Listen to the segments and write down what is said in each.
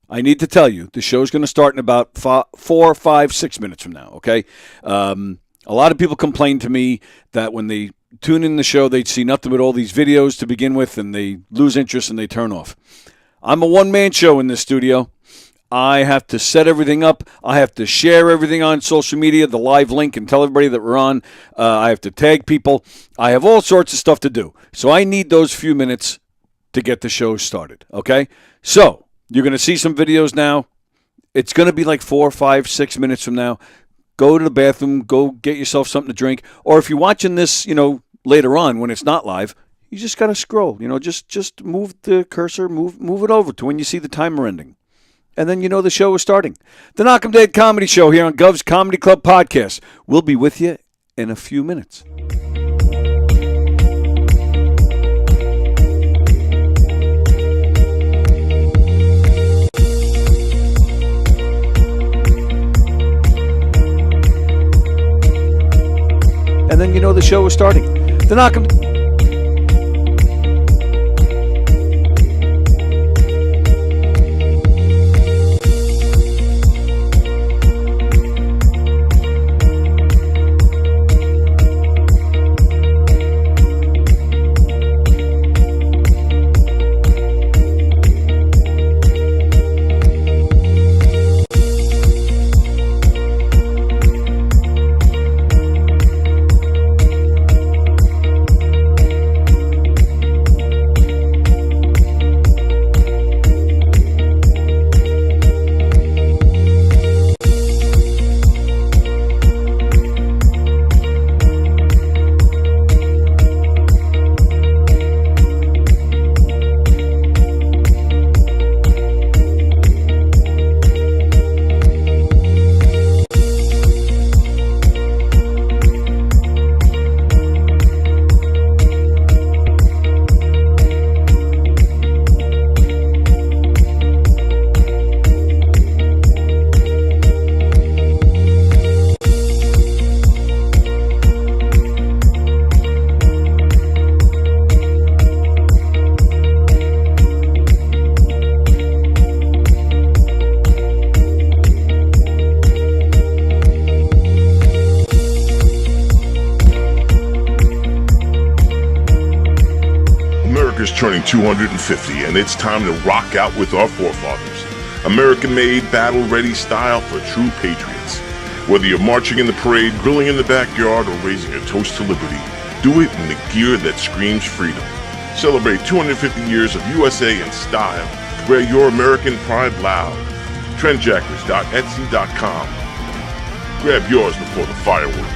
I need to tell you, the show's going to start in about 4, 5, 6 minutes from now, okay? A lot of people complain to me that when they tune in the show, they see nothing but all these videos to begin with, and they lose interest and they turn off. I'm a one-man show in this studio. I have to set everything up. I have to share everything on social media, the live link, and tell everybody that we're on. I have to tag people. I have all sorts of stuff to do. So I need those few minutes to get the show started, okay? So you're going to see some videos now. It's going to be like 4, 5, 6 minutes from now. Go to the bathroom. Go get yourself something to drink. Or if you're watching this, later on when it's not live, you just got to scroll. Just move the cursor, move it over to when you see the timer ending. And then the show is starting. The Knock'em Dead Comedy Show here on Gov's Comedy Club Podcast. We'll be with you in a few minutes. And then the show is starting. The Knock'em. Turning 250, and it's time to rock out with our forefathers. American-made, battle-ready style for true patriots. Whether you're marching in the parade, grilling in the backyard, or raising a toast to liberty, do it in the gear that screams freedom. Celebrate 250 years of USA in style. Wear your American pride loud. Trendjackers.etsy.com. Grab yours before the fireworks.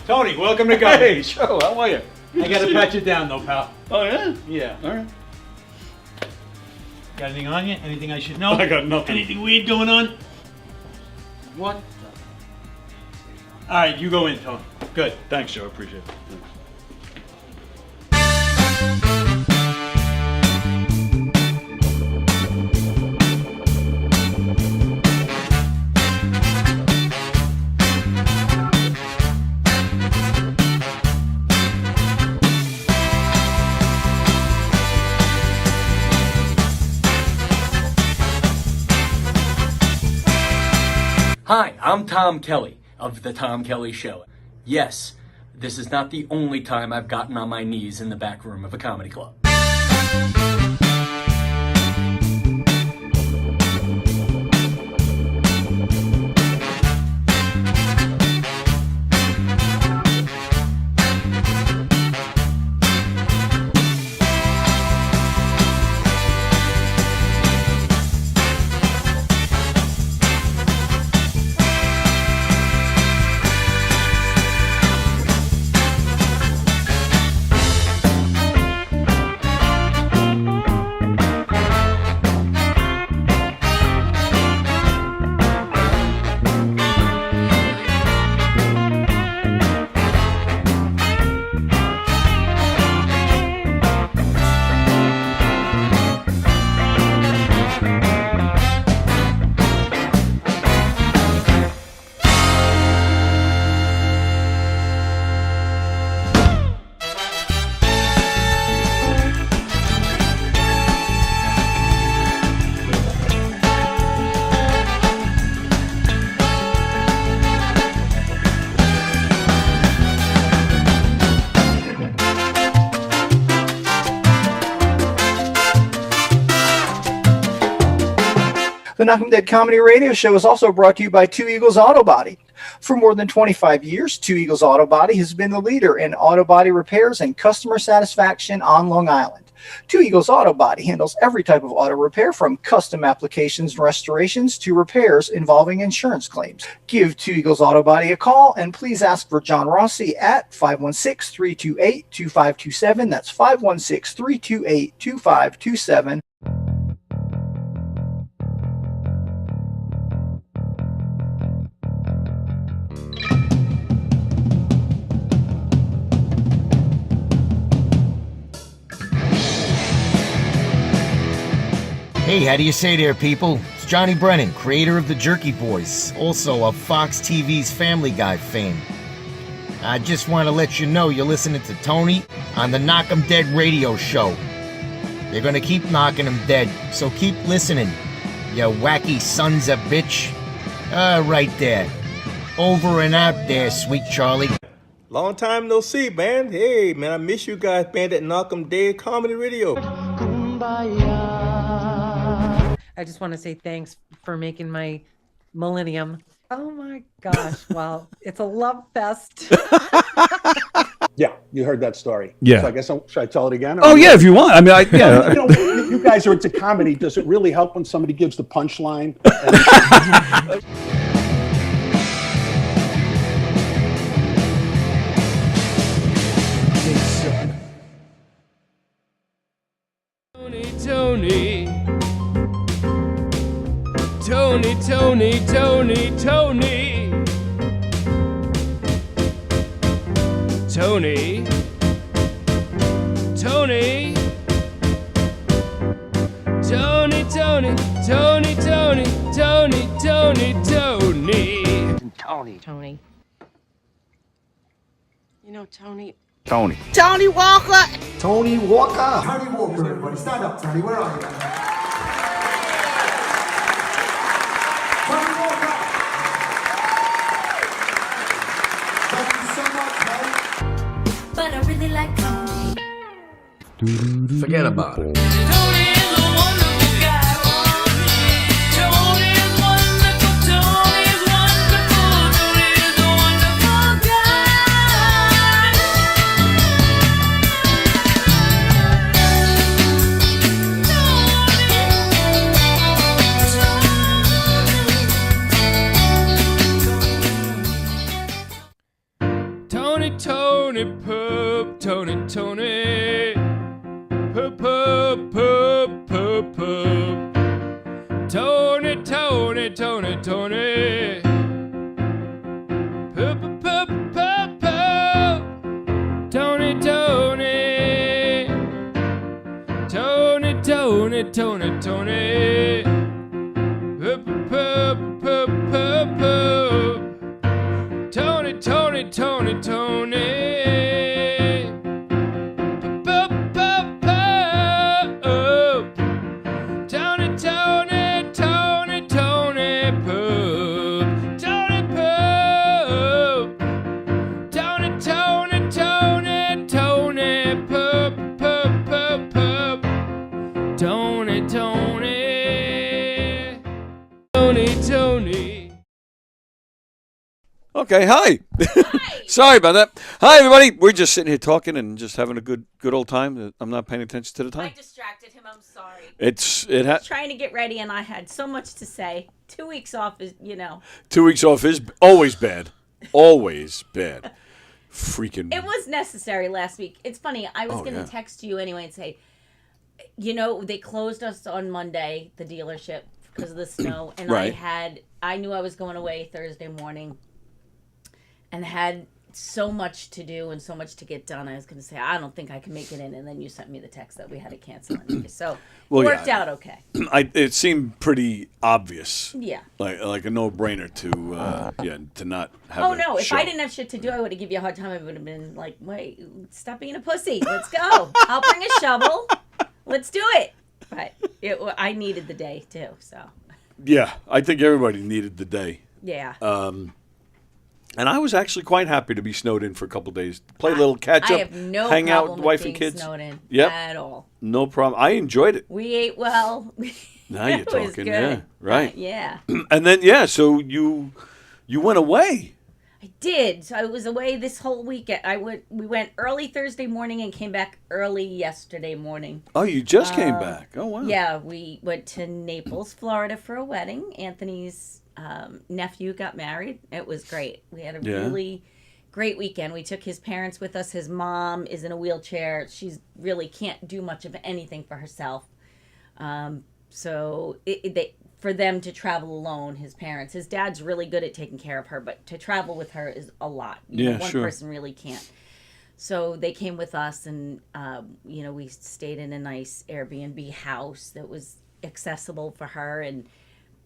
Tony, welcome to Government. Hey, Joe, how are you? I gotta pat you down though, pal. Oh, yeah? Yeah. All right. Got anything on you? Anything I should know? I got nothing. Anything weird going on? What? Alright, you go in, Tony. Good. Thanks, Joe. I appreciate it. Hi, I'm Tom Kelly of The Tom Kelly Show. Yes, this is not the only time I've gotten on my knees in the back room of a comedy club. The Knock 'em Dead Comedy Radio Show is also brought to you by Two Eagles Auto Body. For more than 25 years, Two Eagles Auto Body has been the leader in auto body repairs and customer satisfaction on Long Island. Two Eagles Auto Body handles every type of auto repair, from custom applications and restorations to repairs involving insurance claims. Give Two Eagles Auto Body a call and please ask for John Rossi at 516-328-2527. That's 516-328-2527. Hey, how do you say there, people? It's Johnny Brennan, creator of the Jerky Boys, also of Fox TV's Family Guy fame. I just want to let you know you're listening to Tony on the Knock 'em Dead radio show. They're gonna keep knocking 'em dead, so keep listening, you wacky sons of bitch. Right there. Over and out there, sweet Charlie. Long time no see, man. Hey, man, I miss you guys, man, that Knock 'em Dead Comedy Radio. I just want to say thanks for making my millennium. Oh my gosh. Wow. It's a love fest. Yeah, you heard that story. Yeah. So I guess should I tell it again? Oh, yeah, if you want. I mean, yeah. You know, you guys are into comedy. Does it really help when somebody gives the punchline? Tony. Tony, Tony, Tony, Tony. Tony. Tony. Tony, Tony, Tony, Tony, Tony, Tony, Tony. Tony. Tony. You know, Tony. Tony. Tony Walker. Tony Walker. Tony Walker, everybody. Stand up, Tony. Where are you? Tony Walker. Thank you so much, mate. But I really like Tony. Forget about it. Tony is a wonderful guy. Tony is wonderful. Tony is wonderful. Tony is a wonderful guy. Tony, Tony, pup, Tony, Tony, pup, pup, pup, pup, pup. Tony, Tony, Tony, Tony, pup, pup, pup, pup. Tony, Tony, Tony, Tony, Tony, Tony, pup, pup, pup, pup, pup. Tony, Tony, Tony, Tony. Pup, pup, pup. Tony, Tony, Tony, Tony, pup. Okay, hi. Sorry about that. Hi, everybody. We're just sitting here talking and just having a good old time. I'm not paying attention to the time. I distracted him. I'm sorry. It I was trying to get ready, and I had so much to say. 2 weeks off is, 2 weeks off is always bad. Always bad. Freaking. It was necessary last week. It's funny. I was going to text you anyway and say, they closed us on Monday, the dealership, because of the snow, and Right. I knew I was going away Thursday morning, and had so much to do and so much to get done. I was going to say, I don't think I can make it in, and then you sent me the text that we had to cancel anyway. So it worked out okay. It seemed pretty obvious. Yeah. Like a no-brainer to not have. Oh a no! If show. I didn't have shit to do, I would have given you a hard time. I would have been like, "Wait, stop being a pussy. Let's go. I'll bring a shovel. Let's do it." But I needed the day too. So. Yeah, I think everybody needed the day. Yeah. And I was actually quite happy to be snowed in for a couple of days. Play a little catch up. I have no hang out problem with wife being and kids. snowed in Yep. at all. No problem. I enjoyed it. We ate well. Now you're It was talking, good. yeah, right. Yeah. And then so you went away. I did. So I was away this whole weekend. We went early Thursday morning and came back early yesterday morning. Oh, you just came back. Oh wow. Yeah, we went to Naples, Florida for a wedding. Anthony's nephew got married. It was great. We had a really great weekend. We took his parents with us. His mom is in a wheelchair. She's really can't do much of anything for herself. So for them to travel alone, his parents, his dad's really good at taking care of her, but to travel with her is a lot. One person really can't. So they came with us, and we stayed in a nice Airbnb house that was accessible for her, and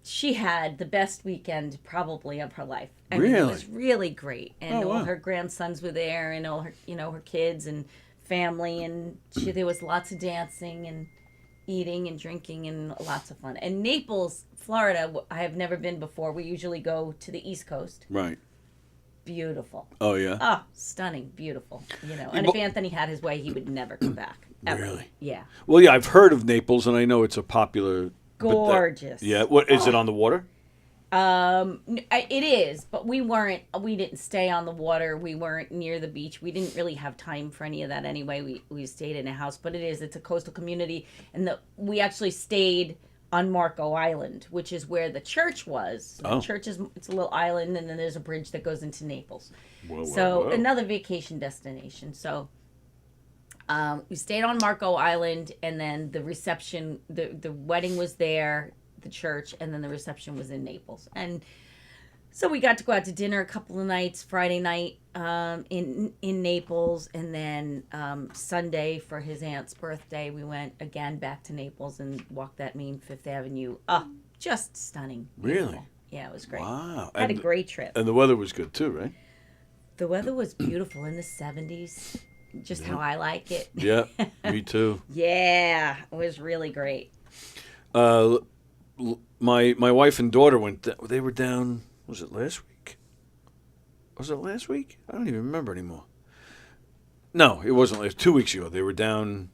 she had the best weekend probably of her life. I mean, it was really great, and all her grandsons were there, and all her her kids and family, and there was lots of dancing and eating and drinking and lots of fun. And Naples, Florida, I have never been before. We usually go to the East Coast. Right. Beautiful. Oh yeah. Oh, stunning, beautiful. And if Anthony had his way, he would never come back. Ever. Really? Yeah. Well, yeah, I've heard of Naples, and I know it's a popular. Gorgeous. What is it on the water? It is, but we didn't stay on the water. We weren't near the beach. We didn't really have time for any of that anyway. We stayed in a house, but it's a coastal community, and we actually stayed on Marco Island, which is where the church was. The church it's a little island, and then there's a bridge that goes into Naples. Whoa. Another vacation destination. So we stayed on Marco Island, and then the reception, the wedding was there, the church, and then the reception was in Naples. And so we got to go out to dinner a couple of nights, Friday night in Naples, and then Sunday for his aunt's birthday, we went again back to Naples and walked that mean Fifth Avenue. Oh, just stunning. Beautiful. Really? Yeah, it was great. Wow. Had a great trip. And the weather was good too, right? The weather was beautiful in the 70s. Just how I like it. Yeah, me too. Yeah, it was really great. My wife and daughter went. They were down. Was it last week? Was it last week? I don't even remember anymore. No, it wasn't. 2 weeks ago. They were down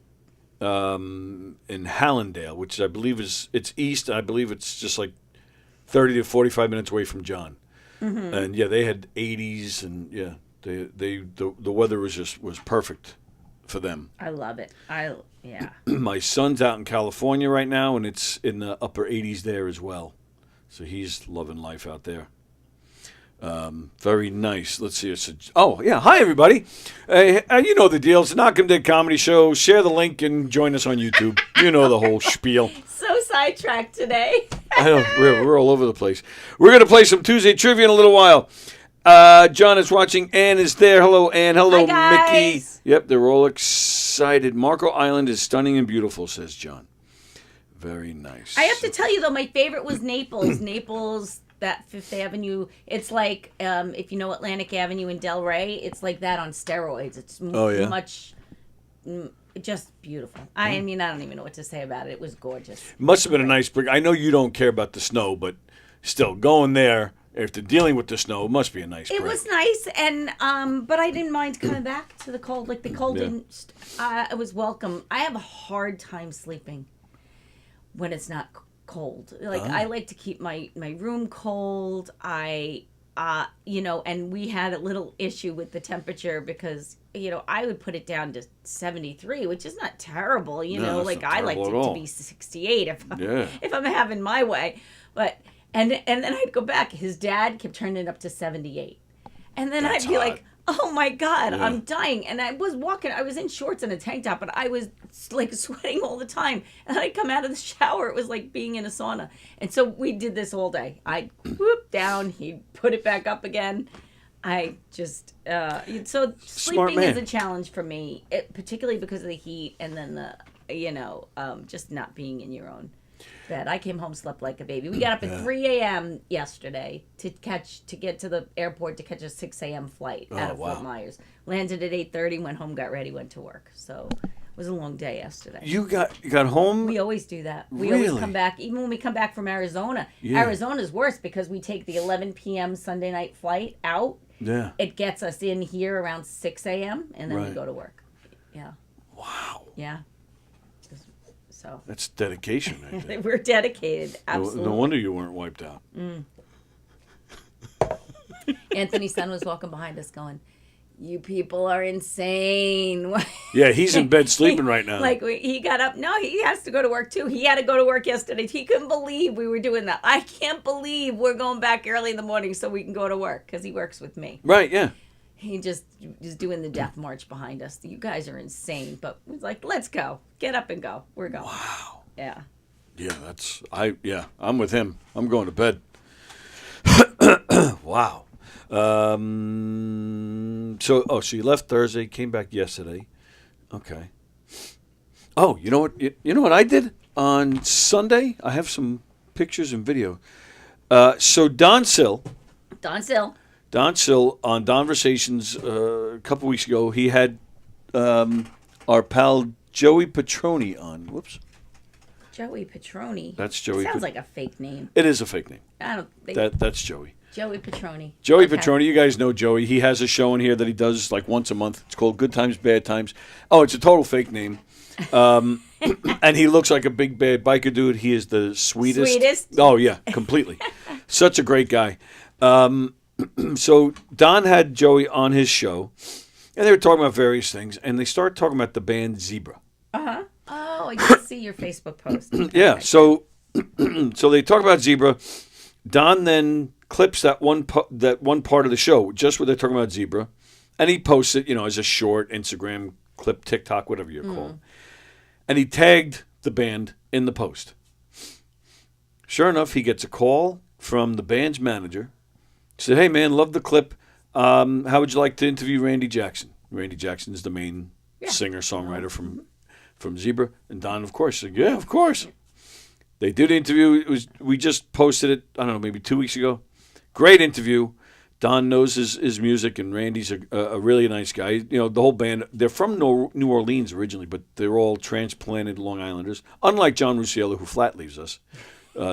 in Hallandale, which I believe it's east. I believe it's just like 30 to 45 minutes away from John. Mm-hmm. And yeah, they had 80s, and yeah. The weather was perfect for them. I love it. Yeah. My son's out in California right now, and it's in the upper 80s there as well. So he's loving life out there. Very nice. Let's see. Hi everybody. You know the deal. It's a Knock 'em Dead comedy show. Share the link and join us on YouTube. You know the whole spiel. So sidetracked today. I know we're all over the place. We're gonna play some Tuesday trivia in a little while. John is watching. Ann is there. Hello, Ann. Hello, Mickey. Yep, they're all excited. Marco Island is stunning and beautiful, says John. Very nice. I have to tell you, though, my favorite was Naples. Naples, that Fifth Avenue. It's like, if you know Atlantic Avenue in Delray, it's like that on steroids. It's much, just beautiful. I mean, I don't even know what to say about it. It was gorgeous. Must have been a nice break. I know you don't care about the snow, but still, going there after dealing with the snow, it must be a nice break. It was nice, and but I didn't mind coming back to the cold. Like the cold didn't. It was welcome. I have a hard time sleeping when it's not cold. Like I like to keep my room cold. I and we had a little issue with the temperature because, I would put it down to 73, which is not terrible, No, that's like not I liked terrible it at to all. be 68 Yeah. if I'm having my way. But, and then I'd go back. His dad kept turning it up to 78. And then That's I'd be hot. like, oh my God, Yeah. I'm dying. And I was in shorts and a tank top, but I was like sweating all the time. And I'd come out of the shower. It was like being in a sauna. And so we did this all day. I'd whoop down, he'd put it back up again. I just, so sleeping is man. a challenge for me, particularly because of the heat and then just not being in your own bed. I came home, slept like a baby. We got up at 3 a.m. yesterday to get to the airport to catch a 6 a.m. flight out of Fort Myers. Landed at 8:30, went home, got ready, went to work. So it was a long day yesterday. You got home? We always do that. We Really? always come back, even when we come back from Arizona. Yeah. Arizona's worse because we take the 11 p.m. Sunday night flight out. Yeah. It gets us in here around 6 a.m. and then we Right. go to work. Yeah. Wow. Yeah. So That's dedication right there. we're dedicated. No, Absolutely. no wonder you weren't wiped out. Anthony's son was walking behind us going, "You people are insane." Yeah, he's in bed sleeping right now. Like he got up. No, he has to go to work too. He had to go to work yesterday. He couldn't believe we were doing that. I can't believe we're going back early in the morning so we can go to work because he works with me. Right, yeah. He just is doing the death march behind us. You guys are insane. But he's like, let's go. Get up and go. We're going. Wow. Yeah. Yeah, I'm with him. I'm going to bed. Wow. So you left Thursday, came back yesterday. Okay. Oh, you know what? You know what I did on Sunday? I have some pictures and video. So Don Sill on Donversations a couple weeks ago, he had our pal Joey Petroni on. Whoops. Joey Petroni. That's Joey. Sounds like a fake name. It is a fake name. I don't think. That's Joey. Joey Petroni. Joey Okay. Petroni, you guys know Joey. He has a show in here that he does like once a month. It's called Good Times, Bad Times. Oh, it's a total fake name. And he looks like a big bad biker dude. He is the sweetest. Sweetest? Oh, yeah, completely. Such a great guy. So Don had Joey on his show, and they were talking about various things, and they started talking about the band Zebra. Uh-huh. Oh, I did see your Facebook post. Yeah, so they talk about Zebra. Don then clips that one part of the show, just where they're talking about Zebra, and he posts it, as a short Instagram clip, TikTok, whatever you're called. And he tagged the band in the post. Sure enough, he gets a call from the band's manager. He said, "Hey, man, love the clip. How would you like to interview Randy Jackson?" Randy Jackson is the main singer-songwriter from Zebra. And Don, of course, said, "Yeah, of course." They did the interview. We just posted it, I don't know, maybe 2 weeks ago. Great interview. Don knows his music, and Randy's a really nice guy. The whole band, they're from New Orleans originally, but they're all transplanted Long Islanders, unlike John Rusiello, who flat leaves us.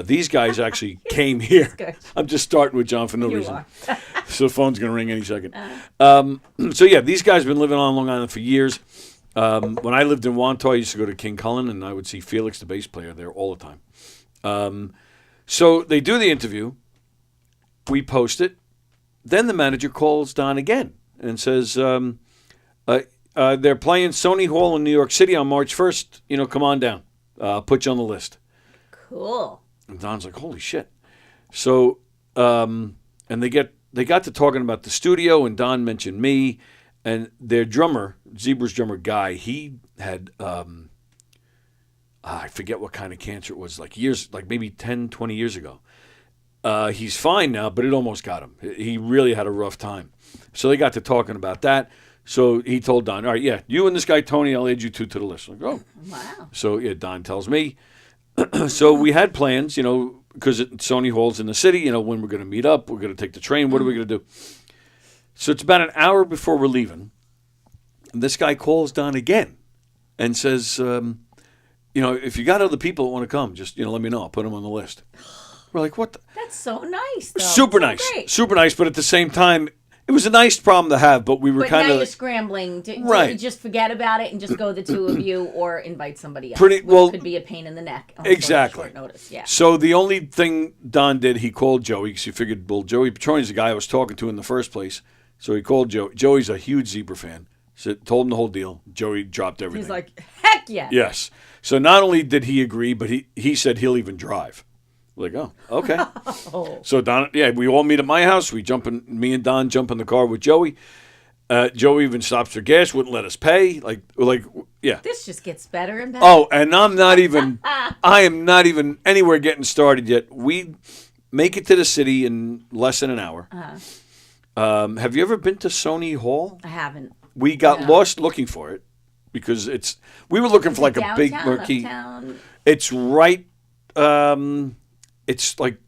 These guys actually came here. Good. I'm just starting with John for no You reason. are. So the phone's going to ring any second. So, yeah, these guys have been living on Long Island for years. When I lived in Wantagh, I used to go to King Cullen, and I would see Felix, the bass player, there all the time. So they do the interview. We post it. Then the manager calls Don again and says, they're playing Sony Hall in New York City on March 1st. Come on down. I'll put you on the list. Cool. And Don's like, holy shit. So, and they got to talking about the studio, and Don mentioned me. And their drummer, Zebra's drummer Guy, he had, I forget what kind of cancer it was, like maybe 10, 20 years ago. He's fine now, but it almost got him. He really had a rough time. So they got to talking about that. So he told Don, all right, yeah, you and this guy, Tony, I'll add you two to the list. I'm like, oh. Wow. So yeah, Don tells me. So we had plans, because Sony Hall's in the city, when we're going to meet up, we're going to take the train, what are we going to do? So it's about an hour before we're leaving. And this guy calls Don again and says, if you got other people that want to come, just, let me know. I'll put them on the list. We're like, what the? That's so nice, though. Super So nice. great. Super nice. But at the same time, It was a nice problem to have, but we were But kind now of you're scrambling. Do Right. you just forget about it and just go the two of you, or invite somebody else? Pretty- which well, could be a pain in the neck. On Exactly. Short notice. Yeah. So the only thing Don did, he called Joey because he figured, well, Joey Petroni's the guy I was talking to in the first place. So he called Joey. Joey's a huge Zebra fan. So told him the whole deal. Joey dropped everything. He's like, heck yeah. Yes. So not only did he agree, but he said he'll even drive. We're like, oh, okay. So Don, we all meet at my house. Me and Don jump in the car with Joey. Joey even stops for gas, wouldn't let us pay. Yeah. This just gets better and better. Oh, and I am not even anywhere getting started yet. We make it to the city in less than an hour. Have you ever been to Sony Hall? I haven't. We got lost looking for it because we were looking for like a big Downtown, marquee. uptown? It's right, it's like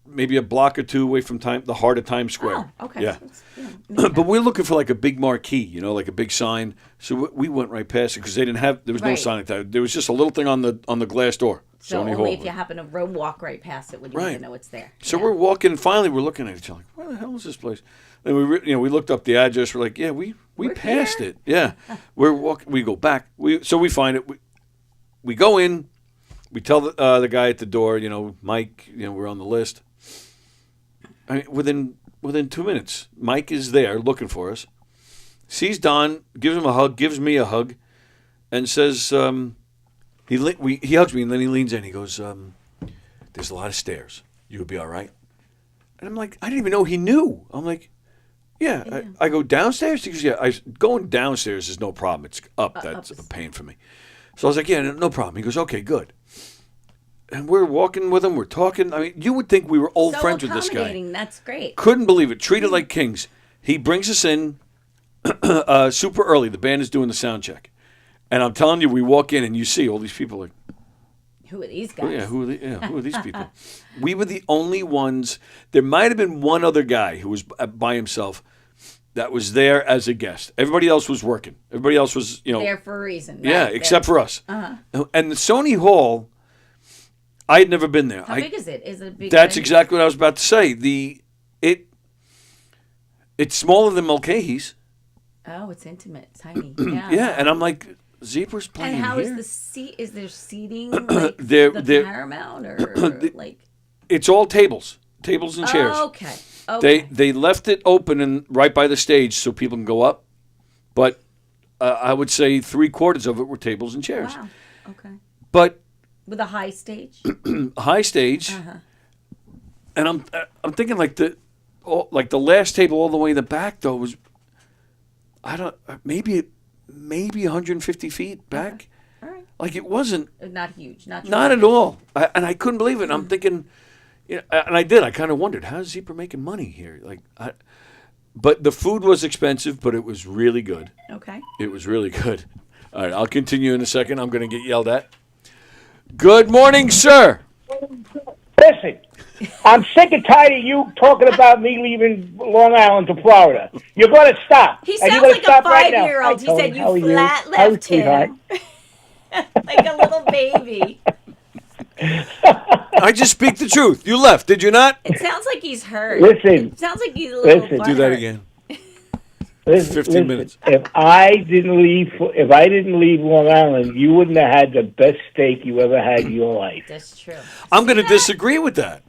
maybe a block or two away from the heart of Times Square. Oh, okay. Yeah. So But we're looking for like a big marquee, like a big sign. So we went right past it because they didn't have. There was no Right. sign like that. There was just a little thing on the glass door. So Sony only Hall. if you happen to walk right past it would you Right. even know it's there. So we're walking. Finally, we're looking at each other. Like, where the hell is this place? And we looked up the address. We're like, yeah, we're passed it. Yeah, we're walking. We go back. So we find it. We go in. We tell the guy at the door, Mike, we're on the list. I mean, within 2 minutes, Mike is there looking for us. Sees Don, gives him a hug, gives me a hug, and says, he hugs me, and then he leans in. He goes, "There's a lot of stairs. You'll be all right." And I'm like, I didn't even know he knew. I'm like, yeah. I go downstairs? He goes, yeah. Going downstairs is no problem. It's up. That's a pain for me. So I was like, yeah, no problem. He goes, okay, good. And we're walking with him. We're talking. I mean, you would think we were old friends with this guy. accommodating. That's great. Couldn't believe it. Treated like kings. He brings us in super early. The band is doing the sound check. And I'm telling you, we walk in and you see all these people like, Who are these guys? who are these people? We were the only ones. There might have been one other guy who was by himself that was there as a guest. Everybody else was working. Everybody else was, there for a reason. Yeah, right? except for us. Uh-huh. And the Sony Hall, I had never been there. How big is it? Is it a big? That's venue? exactly what I was about to say. It's smaller than Mulcahy's. Oh, it's intimate, tiny. Yeah. Yeah, and I'm like, Zebra's playing And how here? is the seat? Is there seating like They're- the Paramount or like? It's all tables and chairs. Oh, okay. Okay. They left it open and right by the stage so people can go up, but I would say 3/4 of it were tables and chairs. Wow. Okay. But With a high stage. high stage, Uh-huh. and I'm thinking like the last table all the way in the back though was maybe 150 feet back. All right. Like it wasn't Not huge. Not at all. And I couldn't believe it. And I'm thinking, and I did. I kind of wondered how's Zebra making money here. But the food was expensive, but it was really good. Okay. It was really good. All right, I'll continue in a second. I'm going to get yelled at. Good morning, sir. Listen, I'm sick and tired of you talking about me leaving Long Island to Florida. You're going to stop. He And sounds you're gonna like a stop right now. 5-year-old. Hi, He Tony. said How are you flat How left sweetheart? him. Like a little baby. I just speak the truth. You left, did you not? It sounds like he's hurt. Listen. It sounds like he's a little Listen. Do that butthurt. again. Listen, 15 minutes. If I didn't leave Long Island, you wouldn't have had the best steak you ever had in your life. That's true. I'm going to disagree with that.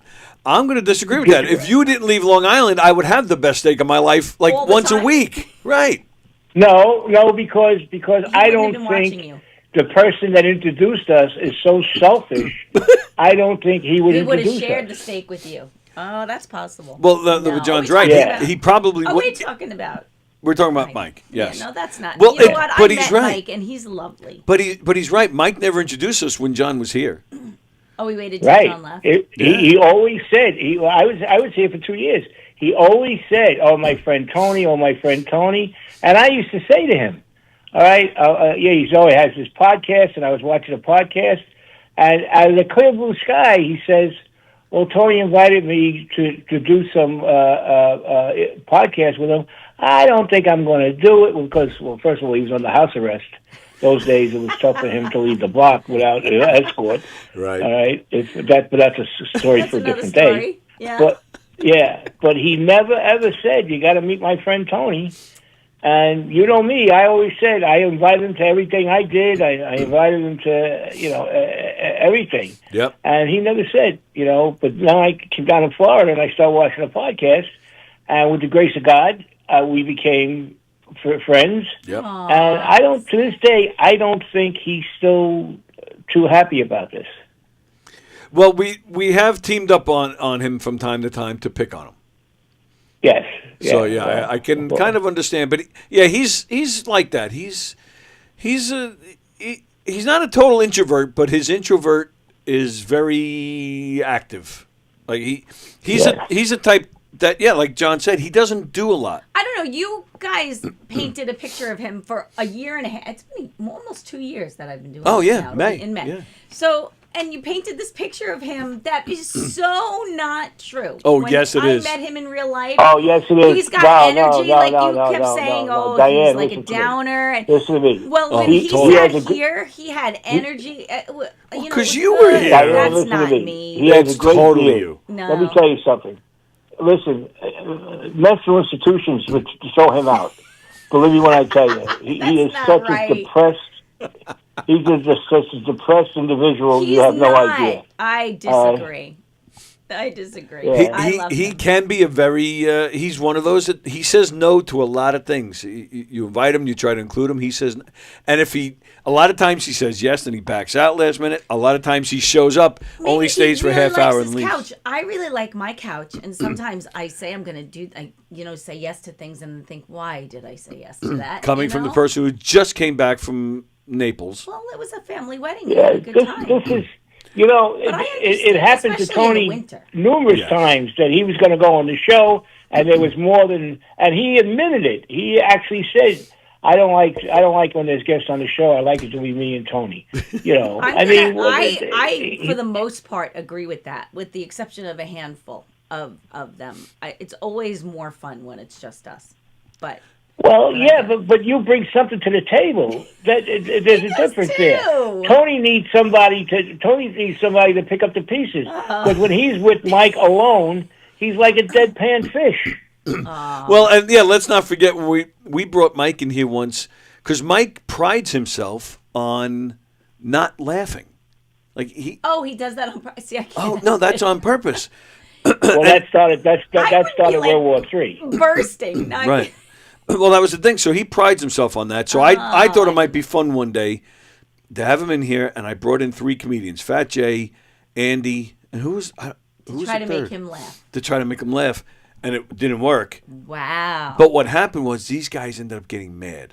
If you didn't leave Long Island, I would have the best steak of my life like All the once a time. week. Right. No, because I wouldn't don't have been watching think you. the person that introduced us is so selfish. I don't think he would He would have introduce shared us. the steak with you. Oh, that's possible. Well, No, John's we're right. talking Yeah. about- He probably Oh, would. we're talking about. We're talking about Mike. Yes. Yeah, no, that's not. Well, you know what? but I he's met right. Mike, and he's lovely. But he's right. Mike never introduced us when John was here. Oh, we waited till Right. John left. He always said I was here for 2 years. He always said, "Oh, my friend Tony. Oh, my friend Tony." And I used to say to him, "All right, he's always has this podcast." And I was watching a podcast, and out of the clear blue sky, he says, "Well, Tony invited me to do some podcast with him. I don't think I'm going to do it because, well, first of all, he was under house arrest. Those days, it was tough for him to leave the block without an escort. Right. All right. But that's a story That's for a another different story. day. Yeah. But Yeah, but he never ever said, you got to meet my friend Tony. And you know me, I always said I invited him to everything I did. I invited him to, everything. Yep. And he never said, but now I came down to Florida and I started watching a podcast. And with the grace of God, we became friends. Yep. And to this day, I don't think he's still too happy about this. Well, we have teamed up on him from time to time to pick on him. Yes. So I can kind of understand, but he's like that. He's not a total introvert, but his introvert is very active. Like he's a type that like John said, he doesn't do a lot. I don't know. You guys painted a picture of him for a year and a half. It's been almost 2 years that I've been doing. Oh this yeah, now, May. in May. Yeah. So. And you painted this picture of him that is so not true. Oh, yes, it is. I met him in real life. Oh, yes, it is. He's got energy, like you kept no, saying. no. Oh, Diane, he's like a listen to me. downer. And Listen to me. well, when he he totally sat has a here, he had energy. Because you were here. Diane, That's listen not to me. me. He has It's a great totally view. you. No. Let me tell you something. Listen, mental institutions would throw him out. Believe me when I tell you. He is not such right. a depressed... He's just such a depressed individual. He's you have no not. idea. I disagree. I disagree. Yeah. I love He him. can be a very he's one of those that he says no to a lot of things. You invite him, you try to include him, he says, and if a lot of times he says yes, then he backs out last minute. A lot of times he shows up, only stays for a half hour and leaves. Couch. I really like my couch, and sometimes I say I'm going to say yes to things, and think, why did I say yes to that? Coming from the person who just came back from Naples. Well, it was a family wedding. We Yeah, had a good time. this is... it happened to especially in the Tony winter. numerous times that he was going to go on the show, and there was more than, and he admitted it. He actually said, "I don't like when there's guests on the show. I like it to be me and Tony." I for the most part agree with that, with the exception of a handful of them. It's always more fun when it's just us, but. Well, yeah, but you bring something to the table. There's a difference there. Tony needs somebody to pick up the pieces. But when he's with Mike alone, he's like a deadpan fish. Well, and let's not forget when we brought Mike in here once because Mike prides himself on not laughing. Like he does that on purpose. See, no, that's on purpose. Well, that started World War III. Bursting. Right. Well, that was the thing. So he prides himself on that. So I thought it might be fun one day to have him in here, and I brought in 3 comedians: Fat Jay, Andy, and who was to try to make him laugh. To try to make him laugh, and it didn't work. Wow. But what happened was these guys ended up getting mad,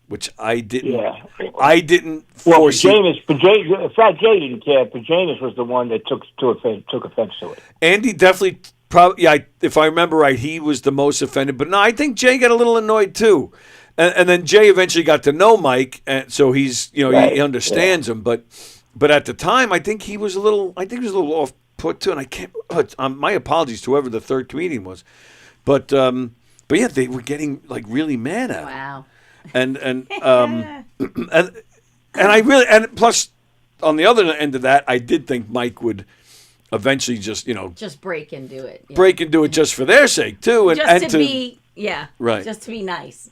which I didn't. Yeah. I didn't Well, foresee. Fat Jay didn't care. Janus was the one that took offense to it. Andy definitely. If I remember right, he was the most offended. But no, I think Jay got a little annoyed too, and then Jay eventually got to know Mike, and so he's he understands him. But at the time, I think he was a little off put too. And I can't. My apologies to whoever the third comedian was, but yeah, they were getting like really mad at him. Wow. And I really plus on the other end of that, I did think Mike would. Eventually, just break and do it. Yeah. Break and do it just for their sake too, and just to be right, just to be nice.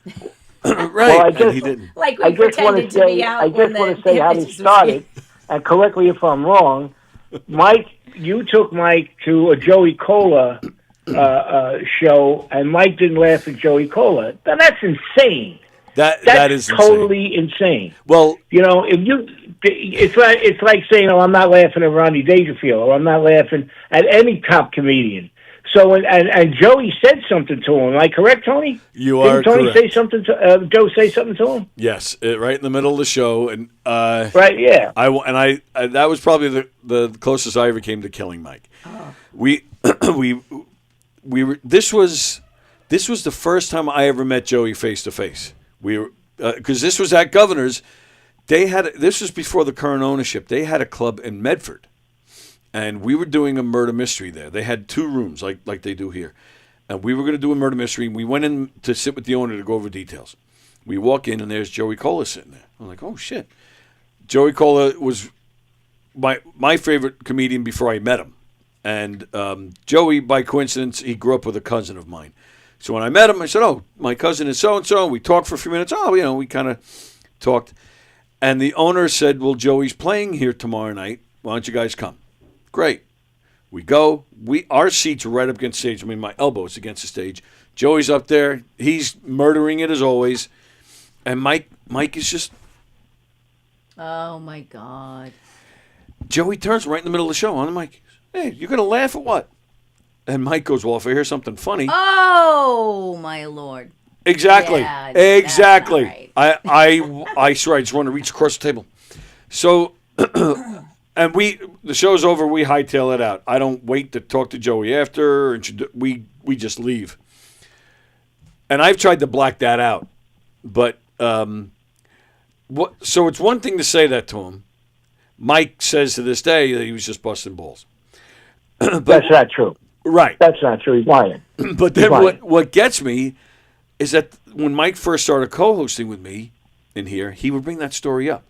Right, well, and he didn't. Like we pretended to be out. I just want to say how he started, and correct me if I'm wrong. Mike, you took Mike to a Joey Cola show, and Mike didn't laugh at Joey Cola. Now that's insane. That is totally insane. Well, it's like saying, "Oh, I'm not laughing at Ronnie Dangerfield," or "I'm not laughing at any top comedian." So, and Joey said something to him. Am I correct, Tony? You are Didn't Tony correct. say something to Joe? Say something to him? Yes, right in the middle of the show, and right, yeah. I that was probably the closest I ever came to killing Mike. Oh. We were. This was the first time I ever met Joey face to face. We were because this was at Governor's. This was before the current ownership. They had a club in Medford, and we were doing a murder mystery there. They had 2 rooms like they do here, and we were going to do a murder mystery. And we went in to sit with the owner to go over details. We walk in, and there's Joey Cola sitting there. I'm like, oh shit. Joey Cola was my favorite comedian before I met him. And Joey, by coincidence, he grew up with a cousin of mine. So when I met him, I said, "Oh, my cousin is so and so." We talked for a few minutes. Oh, we kind of talked. And the owner said, "Well, Joey's playing here tomorrow night. Why don't you guys come?" Great. We go. Our seats are right up against the stage. I mean, my elbow's against the stage. Joey's up there. He's murdering it as always. And Mike is just. Oh my God. Joey turns right in the middle of the show on the mic. "Hey, you're gonna laugh at what?" And Mike goes, "Well, if I hear something funny." Oh my Lord. Exactly. Yeah, Exactly. I swear I just want to reach across the table. So, and the show's over. We hightail it out. I don't wait to talk to Joey after, and we just leave. And I've tried to black that out, but so it's one thing to say that to him. Mike says to this day that he was just busting balls. That's not true. Right. That's not true. He's lying. But then what gets me is that when Mike first started co-hosting with me in here, he would bring that story up.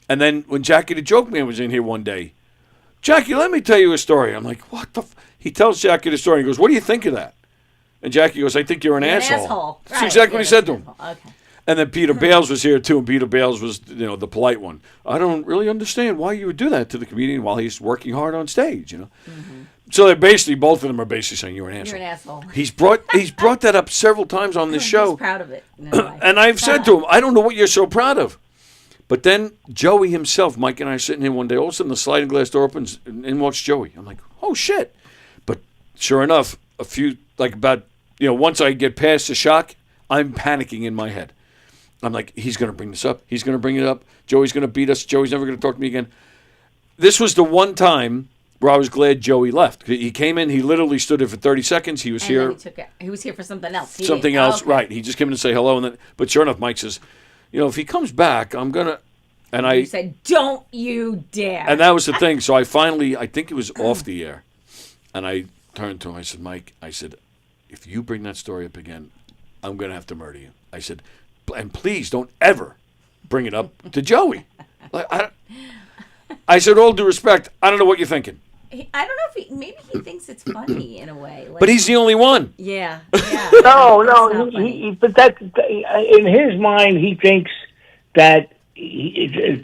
And then when Jackie the Joke Man was in here one day, "Jackie, let me tell you a story." I'm like, "What the?" He tells Jackie the story. He goes, "What do you think of that?" And Jackie goes, "I think you're an asshole." That's exactly what he said to him. Okay. And then Peter Bales was here too, and Peter Bales was, the polite one. "I don't really understand why you would do that to the comedian while he's working hard on stage, Mm-hmm. So they're basically, both of them are basically saying you're an asshole. You're an asshole. He's brought that up several times on this show. He's proud of it. And I've said to him, "I don't know what you're so proud of." But then Joey himself, Mike and I are sitting here one day, all of a sudden the sliding glass door opens and in walks Joey. I'm like, "Oh shit." But sure enough, once I get past the shock, I'm panicking in my head. I'm like, he's going to bring this up. He's going to bring it up. Joey's going to beat us. Joey's never going to talk to me again. This was the one time where I was glad Joey left. He came in. He literally stood there for 30 seconds. He was here. He was here for something else. Something else, right. He just came in to say hello. But sure enough, Mike says, "If he comes back, I'm going to." And you said, "Don't you dare." And that was the thing. So I think it was off the air. And I turned to him. I said, "Mike," I said, "if you bring that story up again, I'm going to have to murder you." I said, "And please don't ever bring it up to Joey." I said, "All due respect, I don't know what you're thinking." I don't know if maybe he thinks it's funny in a way. But he's the only one. Yeah. No, but that in his mind, he thinks that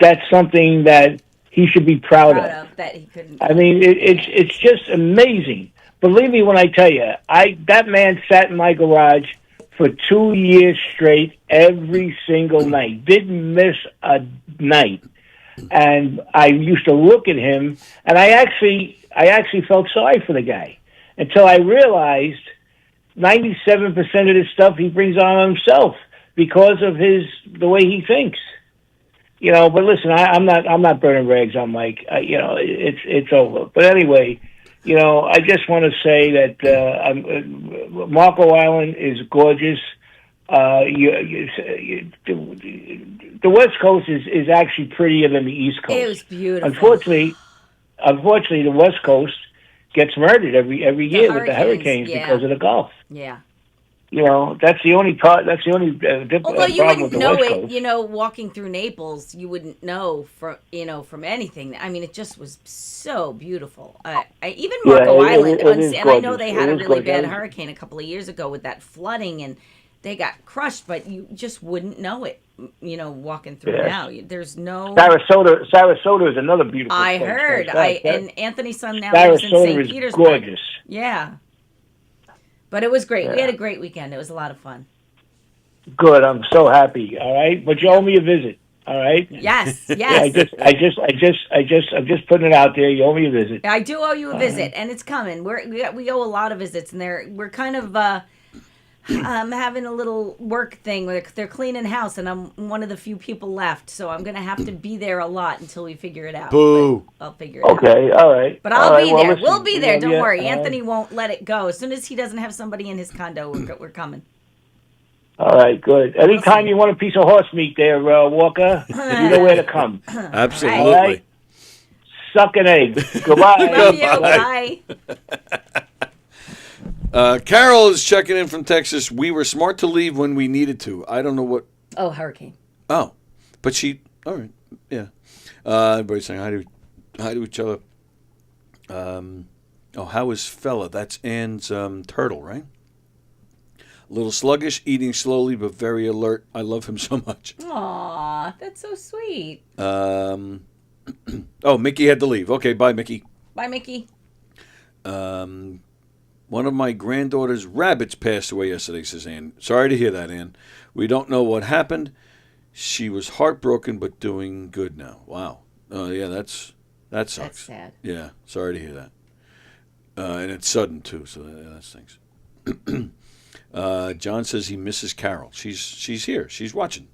that's something that he should be proud of. That he couldn't. I mean, it's just amazing. Believe me when I tell you, that man sat in my garage for 2 years straight, every single night. Didn't miss a night. And I used to look at him, and I actually felt sorry for the guy until I realized 97% of this stuff he brings on himself because of the way he thinks. But listen, I'm not burning rags on Mike. It's over. But anyway, I just want to say that Marco Island is gorgeous. The West Coast is actually prettier than the East Coast. It was beautiful. Unfortunately, the West Coast gets murdered every year with the hurricanes because of the Gulf. Yeah. That's the only part. That's the only Although you problem wouldn't with the know West it, Coast. walking through Naples, you wouldn't know from anything. I mean, it just was so beautiful. Even Marco Island, it is and I know gorgeous. they had It a is really bad gorgeous. hurricane a couple of years ago with that flooding, and they got crushed. But you just wouldn't know it, walking through Yes. now. There's no. Sarasota is another beautiful I place. heard. That- And Anthony's son now lives in Sarasota St. is Petersburg. gorgeous. Yeah. But it was great. We Yeah. had a great weekend. It was a lot of fun. Good. I'm so happy. All right, but you owe me a visit. All right. Yes. Yes. Yeah, I'm just putting it out there. You owe me a visit. I do owe you a visit, and it's coming. We owe a lot of visits, and we're kind of having a little work thing where they're cleaning house, and I'm one of the few people left, so I'm gonna have to be there a lot until we figure it out. Boo. But I'll figure it out. Okay. All right. But I'll be there. Listen, We'll be there. Don't yeah, worry. Anthony won't let it go. As soon as he doesn't have somebody in his condo, we're coming. All right. Good. Anytime you want a piece of horse meat, there, Walker, you know where to come. Absolutely. All right? Suck an egg. Goodbye. Love you. Bye. Carol is checking in from Texas. "We were smart to leave when we needed to." I don't know what. Oh, hurricane. Oh, but she. All right. Yeah. Everybody's saying hi to each other. Oh, how is fella? That's Ann's turtle, right? A little sluggish, eating slowly, but very alert. I love him so much. Aw, that's so sweet. Oh, Mickey had to leave. Okay, bye, Mickey. Bye, Mickey. One of my granddaughter's rabbits passed away yesterday, says Ann. Sorry to hear that, Ann. We don't know what happened. She was heartbroken, but doing good now. Wow. Oh, yeah, that sucks. That's sad. Yeah, sorry to hear that. And it's sudden, too, so that stinks. John says he misses Carol. She's here. She's watching.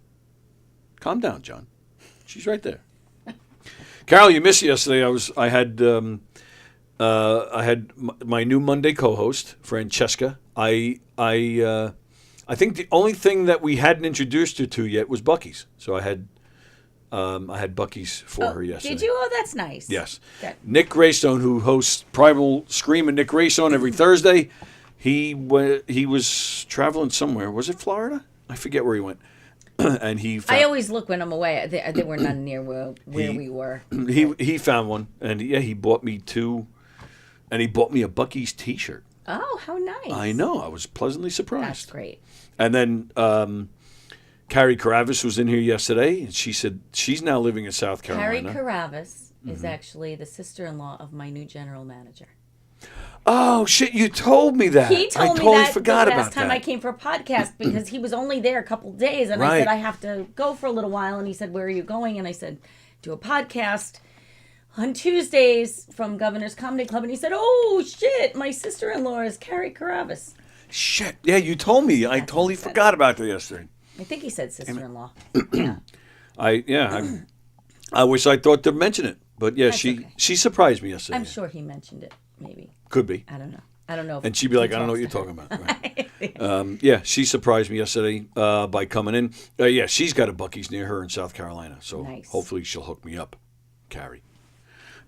Calm down, John. She's right there. Carol, you missed yesterday. I had my new Monday co-host, Francesca. I think the only thing that we hadn't introduced her to yet was Bucky's. So I had Bucky's for her yesterday. Did you? Oh, that's nice. Yes. Good. Nick Greystone, who hosts Primal Scream and Nick Greystone every Thursday, he was traveling somewhere. Was it Florida? I forget where he went. And I always look when I'm away. There were none near where we were. He found one, and he bought me two, and he bought me a Bucky's T-shirt. Oh, how nice! I know. I was pleasantly surprised. That's great. And then Carrie Karavis was in here yesterday, and she said she's now living in South Carolina. Carrie Karavis is actually the sister-in-law of my new general manager. Oh shit! You told me that. He told I me totally that forgot the about last time that. I came for a podcast because he was only there a couple days, and I said I have to go for a little while, and he said, "Where are you going?" And I said, "Do a podcast on Tuesdays from Governor's Comedy Club," and he said, "Oh shit, my sister-in-law is Carrie Karavis." Shit! Yeah, you told me. I totally forgot about that yesterday. I think he said sister-in-law. I wish I thought to mention it, but yeah, she surprised me yesterday. I'm sure he mentioned it. Maybe. Could be. I don't know. I don't know. And she'd be like, I don't know what you're talking about. Right. Yeah, she surprised me yesterday by coming in. Yeah, she's got a Bucky's near her in South Carolina, so hopefully she'll hook me up, Carrie.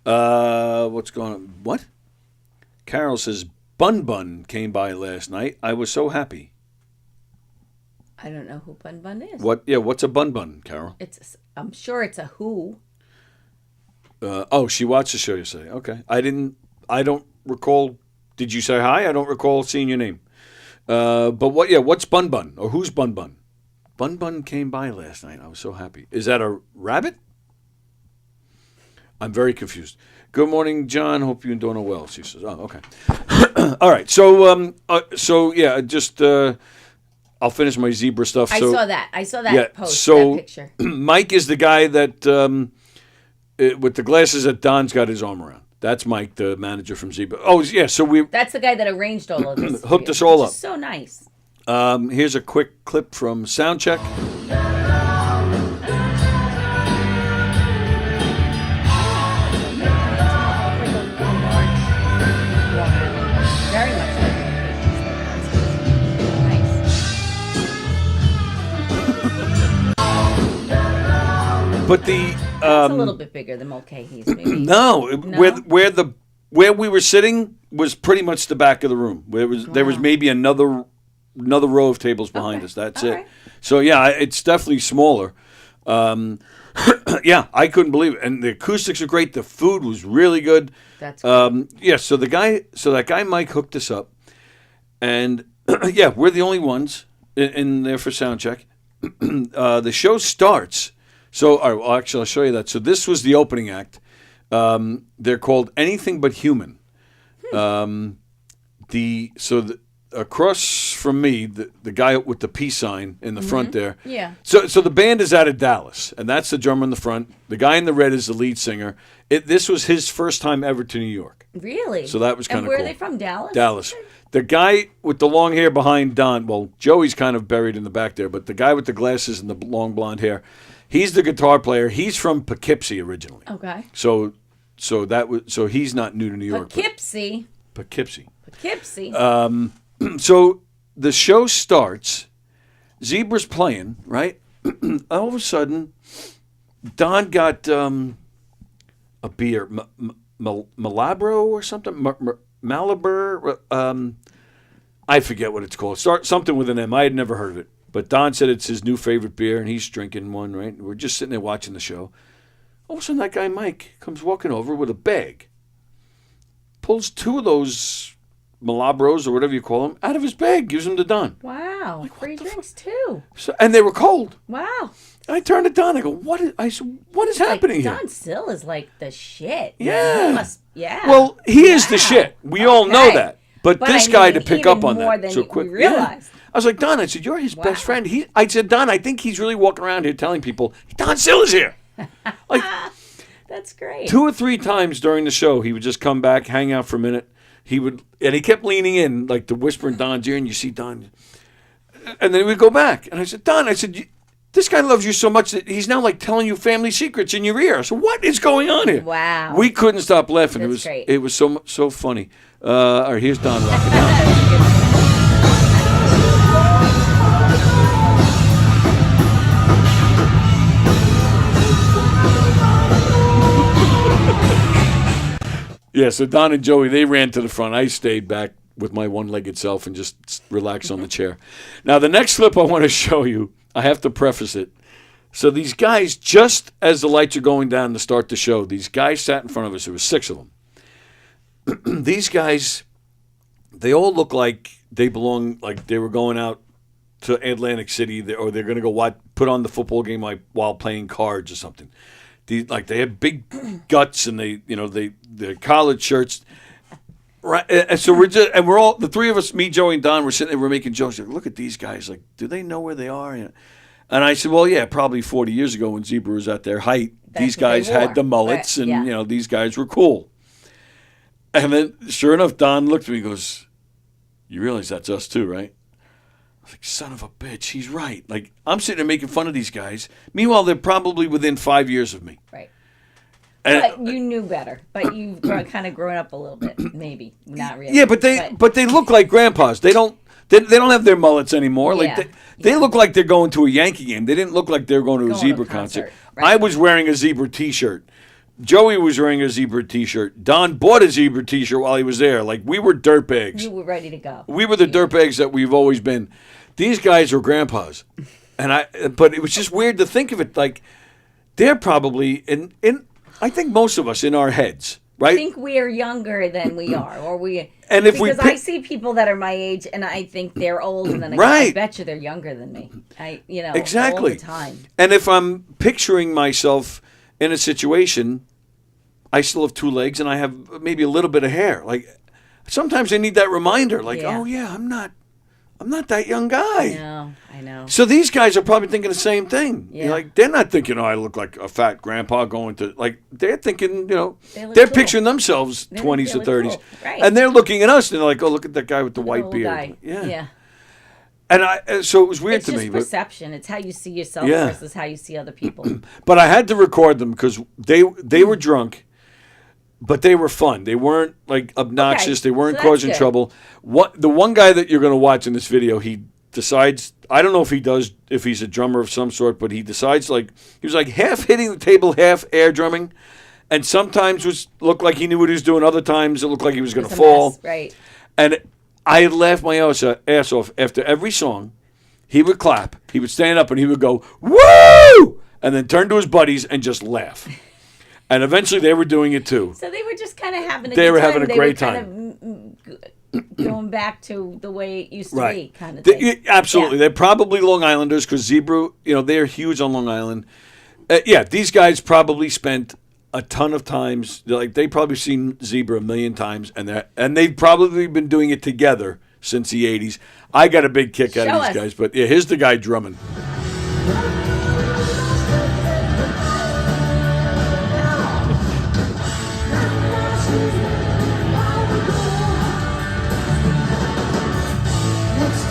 What's going on? What? Carol says, Bun Bun came by last night. I was so happy. I don't know who Bun Bun is. What? Yeah, what's a Bun Bun, Carol? I'm sure it's a who. She watched the show yesterday. Okay. I don't recall. Did you say hi? I don't recall seeing your name. But what's Bun Bun? Or who's Bun Bun? Bun Bun came by last night. I was so happy. Is that a rabbit? I'm very confused. Good morning, John. Hope you're doing well. She says, oh, okay. All right. So I'll finish my zebra stuff. I saw that post, that picture. Mike is the guy that, with the glasses that Don's got his arm around. That's Mike, the manager from Zebra. Oh, yeah, That's the guy that arranged all of this. Hooked us all up. So nice. Here's a quick clip from Soundcheck. Very much. But the it's a little bit bigger than Mulcahy's, maybe. No. Where we were sitting was pretty much the back of the room. There was maybe another row of tables behind us. That's it. Right. So yeah, it's definitely smaller. Yeah, I couldn't believe it. And the acoustics are great. The food was really good. That's good. Yeah, so that guy Mike hooked us up, and yeah, we're the only ones in there for sound check. The show starts. So, all right, well, actually, I'll show you that. So this was the opening act. They're called Anything But Human. Across from me, the guy with the peace sign in the front there. Yeah. So the band is out of Dallas, and that's the drummer in the front. The guy in the red is the lead singer. This was his first time ever to New York. Really? So that was kind of cool. And where are they from, Dallas? Dallas. The guy with the long hair behind Don, well, Joey's kind of buried in the back there, but the guy with the glasses and the long blonde hair, he's the guitar player. He's from Poughkeepsie originally. Okay. So he's not new to New York. Poughkeepsie. So the show starts. Zebra's playing, right? All of a sudden, Don got a beer, Malabro or something, Malibur. I forget what it's called. Something with an M. I had never heard of it. But Don said it's his new favorite beer, and he's drinking one, right? We're just sitting there watching the show. All of a sudden, that guy Mike comes walking over with a bag. pulls 2 of those Malabros or whatever you call them out of his bag, gives them to Don. Wow. Free drinks too. So, and they were cold. Wow. I turned to Don. I go, what is happening here? Don Sill is like the shit. Yeah. Yeah. Well, he is the shit. We all know that. But this I guy mean, to pick even up on more that than so we quick. realized. I was like, Don, I said, you're his best friend. I said, Don, I think he's really walking around here telling people, Don Sill is here. Like, that's great. 2 or 3 times during the show, he would just come back, hang out for a minute. And he kept leaning in, like to whisper in Don's ear, and you see Don. And then he would go back. And I said, Don, this guy loves you so much that he's now like telling you family secrets in your ear. So what is going on here? Wow. We couldn't stop laughing. That's great. It was so funny. All right, here's Don rocking out. Yeah, so Don and Joey, they ran to the front. I stayed back with my one-legged self and just relaxed on the chair. Now, the next clip I want to show you, I have to preface it. So these guys, just as the lights are going down to start the show, these guys sat in front of us. There was 6 of them. These guys, they all look like they belong, like they were going out to Atlantic City, or they're going to go put on the football game while playing cards or something. They had big guts, and their collared shirts. Right, and so we're all the 3 of us, me, Joey, and Don, we're sitting there, we're making jokes. Like, look at these guys. Like, do they know where they are? And I said, well, yeah, probably 40 years ago when Zebra was at their height, these guys had the mullets, right. and these guys were cool. And then, sure enough, Don looked at me and goes, "You realize that's us too, right?" I was like, son of a bitch, he's right. Like, I'm sitting there making fun of these guys. Meanwhile, they're probably within 5 years of me. Right. And, But you knew better. But you've kind of grown up a little bit, maybe. Not really. yeah, but they look like grandpas. They don't have their mullets anymore. Like they look like they're going to a Yankee game. They didn't look like they were going to a Zebra concert. Right. I was wearing a Zebra T-shirt. Joey was wearing a Zebra T-shirt. Don bought a Zebra T-shirt while he was there. Like, we were dirtbags. You were ready to go. We were the dirtbags that we've always been. These guys are grandpas, but it was just weird to think of it like they're probably in. I think most of us in our heads, right? I think we are younger than we are, And if because I see people that are my age and I think they're old, and then I go, I bet you they're younger than me. Exactly. all the time. And if I'm picturing myself in a situation, I still have 2 legs and I have maybe a little bit of hair. Like, sometimes I need that reminder. Like, oh yeah, I'm not that young guy. I know. So these guys are probably thinking the same thing. Yeah. Like, they're not thinking, I look like a fat grandpa going to, like, they're thinking, they're cool. picturing themselves 20s to 30s. Cool. Right. And they're looking at us and they're like, oh, look at that guy with the white Old beard. guy. Yeah. And so it was weird It's to just me. perception. It's how you see yourself Yeah. versus how you see other people. But I had to record them because they were drunk, but they were fun. They weren't like obnoxious. Okay, They weren't so that's causing good. trouble. The one guy that you're going to watch in this video, he decides, I don't know if he's a drummer of some sort, but he decides, like, he was like half hitting the table, half air drumming, and sometimes looked like he knew what he was doing. Other times it looked like he was going to fall. Mess, right. And I laughed my ass off. After every song, he would clap, he would stand up, and he would go, woo! And then turn to his buddies and just laugh. And eventually they were doing it too. So they were just kind of having a They good were time. having a great time. Kind of going back to the way it used to Right. be, kind of thing. Absolutely. Yeah. They're probably Long Islanders because Zebra, they're huge on Long Island. These guys probably spent a ton of times. They probably seen Zebra a million times, and they've probably been doing it together since the 80s. I got a big kick out of these guys. But here's the guy drumming.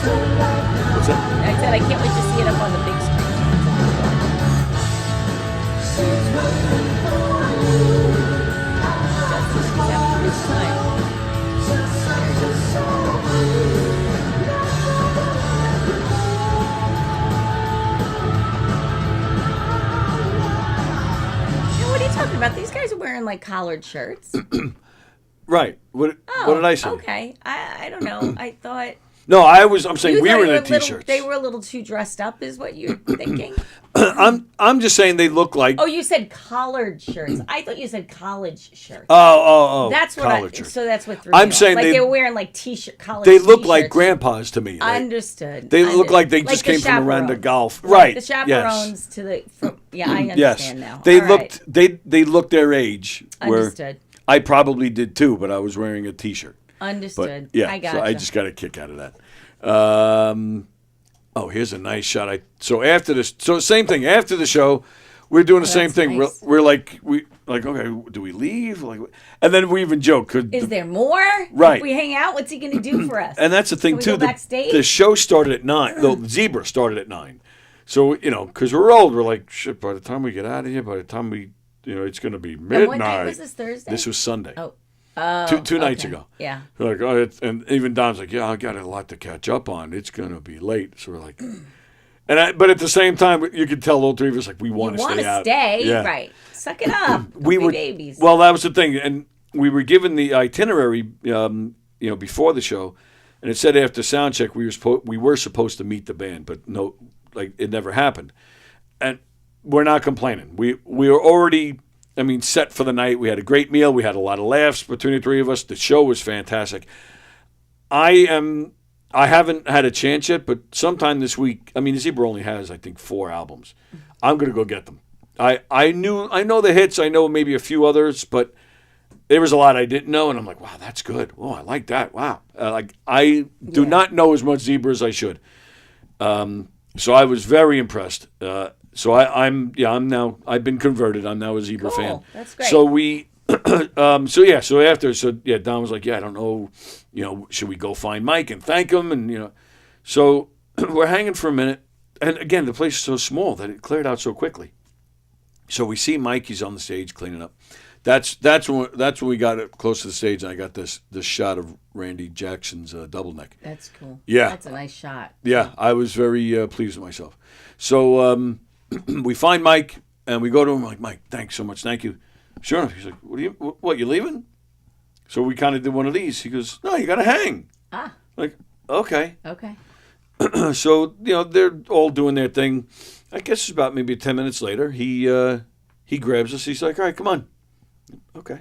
I said I can't wait to see it up on the big screen. What are you talking about? These guys are wearing like collared shirts. Right. What did I say? Okay. I don't know. I thought No, I'm saying You we thought were you in a little- t-shirt. They were a little too dressed up, is what you're thinking? I'm just saying they look like. Oh, you said collared shirts. I thought you said college shirts. Oh. That's what collared shirts. So that's what threw me I'm off. saying like they were wearing like t-shirt college. They look like t-shirts. grandpas to me. Like, Understood. They look like they Like just the came from around the chaperones. golf. Like Right. The chaperones to the. Yeah, I understand Yes. now. They All looked. right. They looked their age. Where Understood. I probably did too, but I was wearing a t-shirt. Understood. But, yeah. I So I gotcha. just got a kick out of that. Oh, here's a nice shot. So same thing. After the show, we're doing the same thing. nice. We're like okay, do we leave? Like, and then we even joke. Is there more? Right. If we hang out, what's he going to do for us? And that's the thing Can we too. go backstage? The show started at 9. The Zebra started at 9. So because we're old, we're like shit. By the time we get out of here, by the time we, it's going to be midnight. And what night was this, Thursday? This was Sunday. Oh. Two nights okay. ago. Yeah. We're like, and even Don's like, yeah, I got a lot to catch up on. It's going to be late. So we're like, but at the same time, you could tell all three of us like we want to stay out. Stay, right? Suck it up. We Don't were be babies. Well, that was the thing, and we were given the itinerary, before the show, and it said after sound check we were supposed to meet the band, but no, like it never happened, and we're not complaining. We were already, set for the night. We had a great meal. We had a lot of laughs between the three of us. The show was fantastic. I haven't had a chance yet, but sometime this week. Zebra only has, I think, 4 albums. I'm gonna go get them. I know the hits. I know maybe a few others, but there was a lot I didn't know, and I'm like, wow, that's good. Oh, I like that. Wow. I do not know as much Zebra as I should. So I was very impressed. I'm now, I've been converted. I'm now a Zebra fan. That's great. So we, Don was like, yeah, I don't know, should we go find Mike and thank him? And, so we're hanging for a minute. And again, the place is so small that it cleared out so quickly. So we see Mike, he's on the stage cleaning up. That's when we got it close to the stage, and I got this shot of Randy Jackson's double neck. That's cool. Yeah. That's a nice shot. Yeah, I was very pleased with myself. So we find Mike, and we go to him, like, Mike, thanks so much, thank you. Sure enough, he's like, what, you leaving? So we kind of did one of these. He goes, no, you got to hang. Ah. Like, okay. Okay. So, they're all doing their thing. I guess it's about maybe 10 minutes later. He grabs us. He's like, all right, come on. Okay.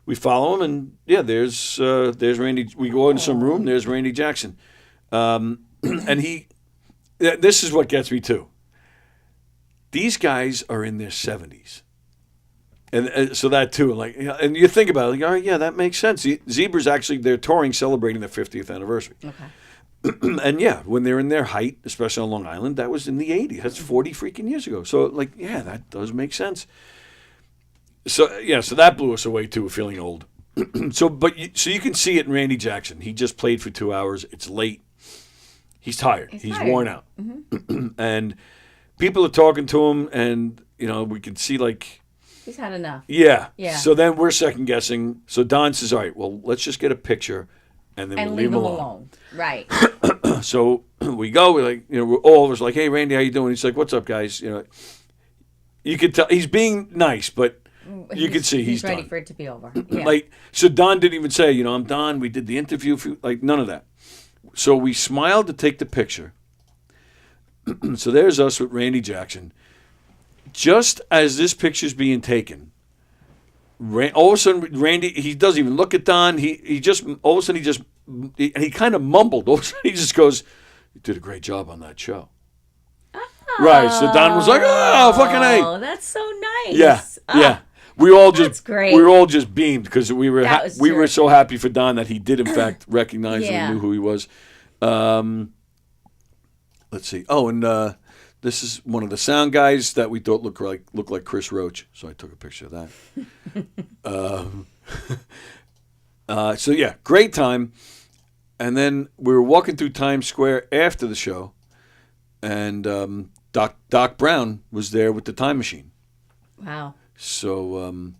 We follow him, and there's Randy. We go into some room. There's Randy Jackson, and this is what gets me too. These guys are in their 70s, and so that too. Like, and you think about it, like, all right, yeah, that makes sense. Zebra's actually they're touring, celebrating their 50th anniversary. Okay. And when they're in their height, especially on Long Island, that was in the 80s. That's 40 freaking years ago. So that does make sense. So that blew us away too, feeling old. So you can see it in Randy Jackson. He just played for 2 hours. It's late. He's tired. He's worn out. Mm-hmm. And people are talking to him, and we can see he's had enough. Yeah. Yeah. So then we're second guessing. So Don says, all right, well, let's just get a picture, and then we'll leave him alone. Right. So we go. We're like, we're all of us like, hey, Randy, how you doing? He's like, what's up, guys? You could tell he's being nice, but you can see he's ready done. for it to be over. Yeah. So Don didn't even say, I'm Don. We did the interview. None of that. So we smiled to take the picture. So there's us with Randy Jackson. Just as this picture's being taken, all of a sudden Randy, he doesn't even look at Don. He just all of a sudden he kind of mumbled. All of a sudden he just goes, "You did a great job on that show." Right. So Don was like, "Oh, fucking A." Oh, that's so nice. Yeah. Ah, Yeah. We all that's great. we were all just beamed because we were That was we were terrific. so happy for Don that he did in fact recognize Yeah. and knew who he was. Let's see. Oh, and this is one of the sound guys that we thought looked like Chris Roach, so I took a picture of that. So yeah, great time. And then we were walking through Times Square after the show, and Doc Brown was there with the time machine. Wow. So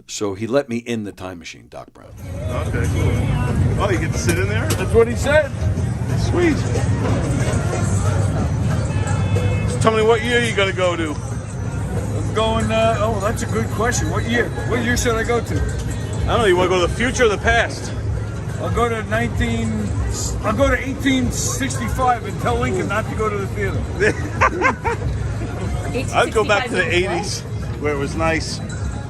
so he let me in the time machine, Doc Brown. Okay, cool. Oh, you get to sit in there? That's what he said. Sweet. So tell me what year you gonna go to? I'm going, that's a good question. What year? What year should I go to? I don't know, you wanna go to the future or the past? I'll go to 1865 and tell Lincoln not to go to the theater. I'd go back to the 80s where it was nice.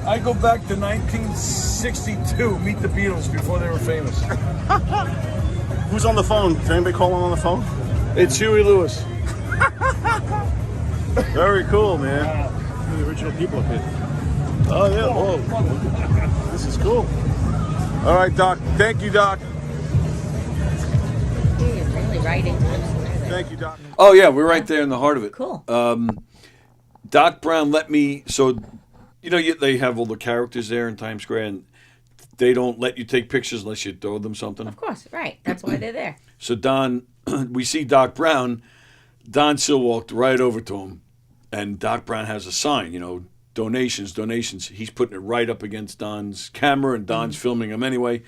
I go back to 1962, meet the Beatles before they were famous. Who's on the phone? Is anybody calling on the phone? It's Huey Lewis. Very cool, man. The original people up here. Oh, yeah. Whoa. This is cool. All right, Doc. Thank you, Doc. You're really right into it. Thank you, Doc. Oh, yeah, we're right there in the heart of it. Cool. Doc Brown let me, so, they have all the characters there in Times Square, and they don't let you take pictures unless you throw them something. Of course, right. That's why they're there. So Don, we see Doc Brown. Don still walked right over to him, and Doc Brown has a sign, donations. He's putting it right up against Don's camera, and Don's filming him anyway.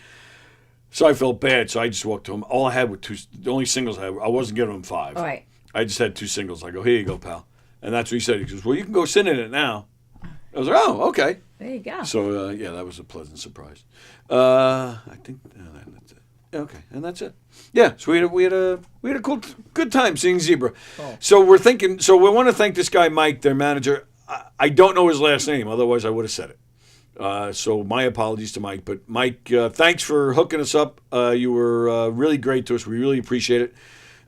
So I felt bad, so I just walked to him. All I had were the only singles I had. I wasn't giving him 5. All right. I just had 2 singles. I go, here you go, pal. And that's what he said. He goes, well, you can go sit in it now. I was like, oh, okay. There you go. So, yeah, that was a pleasant surprise. I think that's it. Okay, and that's it. Yeah, so we had a good time seeing Zebra. Cool. So we want to thank this guy, Mike, their manager. I don't know his last name, otherwise I would have said it. So my apologies to Mike. But Mike, thanks for hooking us up. You were really great to us. We really appreciate it.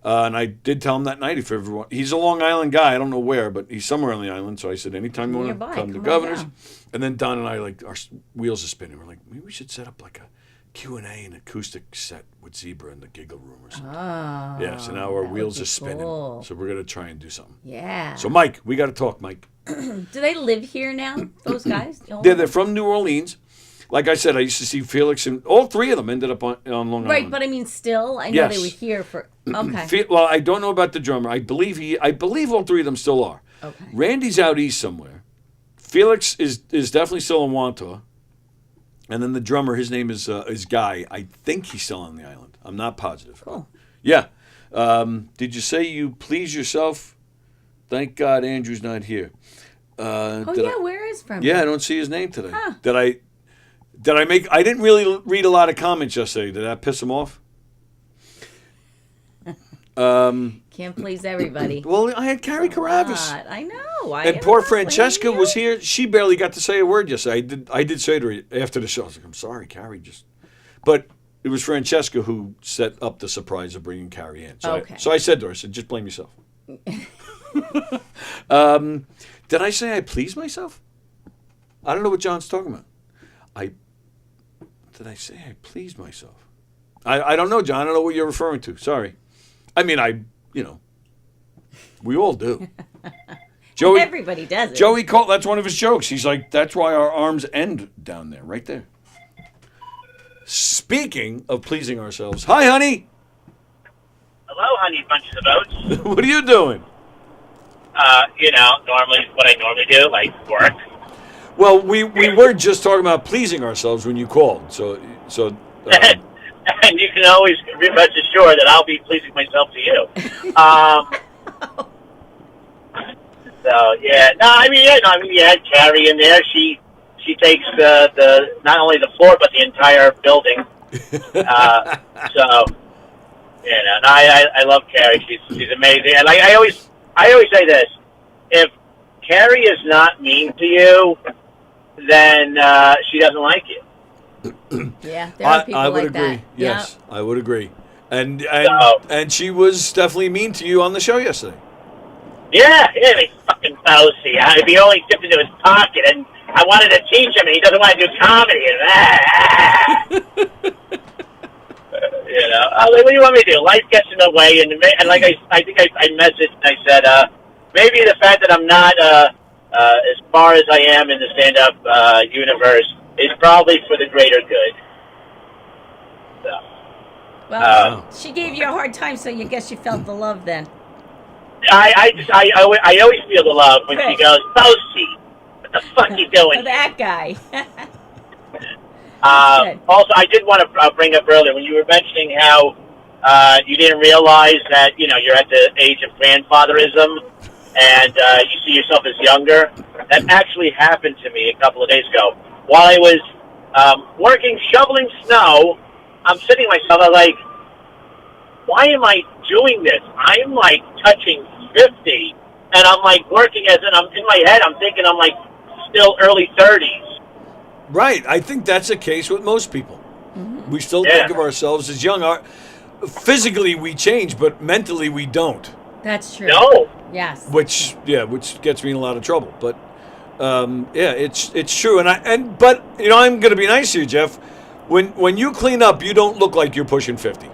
And I did tell him that night if everyone. He's a Long Island guy. I don't know where, but he's somewhere on the island. So I said, anytime you want to come to Governor's. And then Don and I, our wheels are spinning. We're like, maybe we should set up like a Q&A and acoustic set with Zebra in the Giggle Room or something. Oh, yeah, so now our wheels are spinning. Cool. So we're going to try and do something. Yeah. So, Mike, we got to talk, Mike. Do they live here now, those guys? Yeah, they're from New Orleans. Like I said, I used to see Felix, and all 3 of them ended up on Long Island. Right, but I mean, still, I know they were here for. Okay. Well, I don't know about the drummer. I believe all 3 of them still are. Okay. Randy's out east somewhere. Felix is definitely still in Wantaw. And then the drummer, his name is Guy. I think he's still on the island. I'm not positive. Cool. Yeah. Did you say you please yourself? Thank God Andrew's not here. Where is from? Yeah, I don't see his name today. Huh. Did I make? I didn't really read a lot of comments yesterday. Did that piss him off? Can't please everybody. Well, I had Carrie Carabas. I know. And poor Francesca was here. She barely got to say a word yesterday. I did say to her after the show, I was like, I'm sorry, Carrie. But it was Francesca who set up the surprise of bringing Carrie in. So, okay. So I said to her, I said, just blame yourself. Did I say I please myself? I don't know what John's talking about. Did I say I please myself? I don't know, John. I don't know what you're referring to. Sorry. I mean, we all do. Joey, everybody does it. Joey called. That's one of his jokes. He's like, that's why our arms end down there, right there. Speaking of pleasing ourselves, hi, honey. Hello, honey bunches of oats. What are you doing? Normally what I normally do, like work. Well, we were just talking about pleasing ourselves when you called. So. And you can always rest assured that I'll be pleasing myself to you. You had Carrie in there. She takes the not only the floor but the entire building. And I love Carrie. She's amazing. And I always say this: if Carrie is not mean to you, then she doesn't like you. Yeah, there are people I would like agree. that. Yes, yeah. I would agree. And she was definitely mean to you on the show yesterday. Yeah, he's fucking bossy. He only dipped into his pocket, and I wanted to teach him, and he doesn't want to do comedy. What do you want me to do? Life gets in the way, and like I think I messaged and I said, maybe the fact that I'm not as far as I am in the stand-up universe is probably for the greater good. So. Well, she gave you a hard time, so you guess you felt the love then. I always feel the love when she goes, Bosie, what the fuck you doing? That guy. Also, I did want to bring up earlier when you were mentioning how you didn't realize that you're at the age of grandfatherism and you see yourself as younger. That actually happened to me a couple of days ago while I was shoveling snow I'm sitting myself, I'm like, why am I doing this? I'm like touching 50, and I'm like working as in I'm in my head. I'm thinking I'm like still early 30s. Right. I think that's the case with most people. We still Yeah. think of ourselves as young. Physically, we change, but mentally, we don't. That's true. No. Yes. Which gets me in a lot of trouble. But it's true. But I'm going to be nice to you, Jeff. When you clean up, you don't look like you're pushing 50.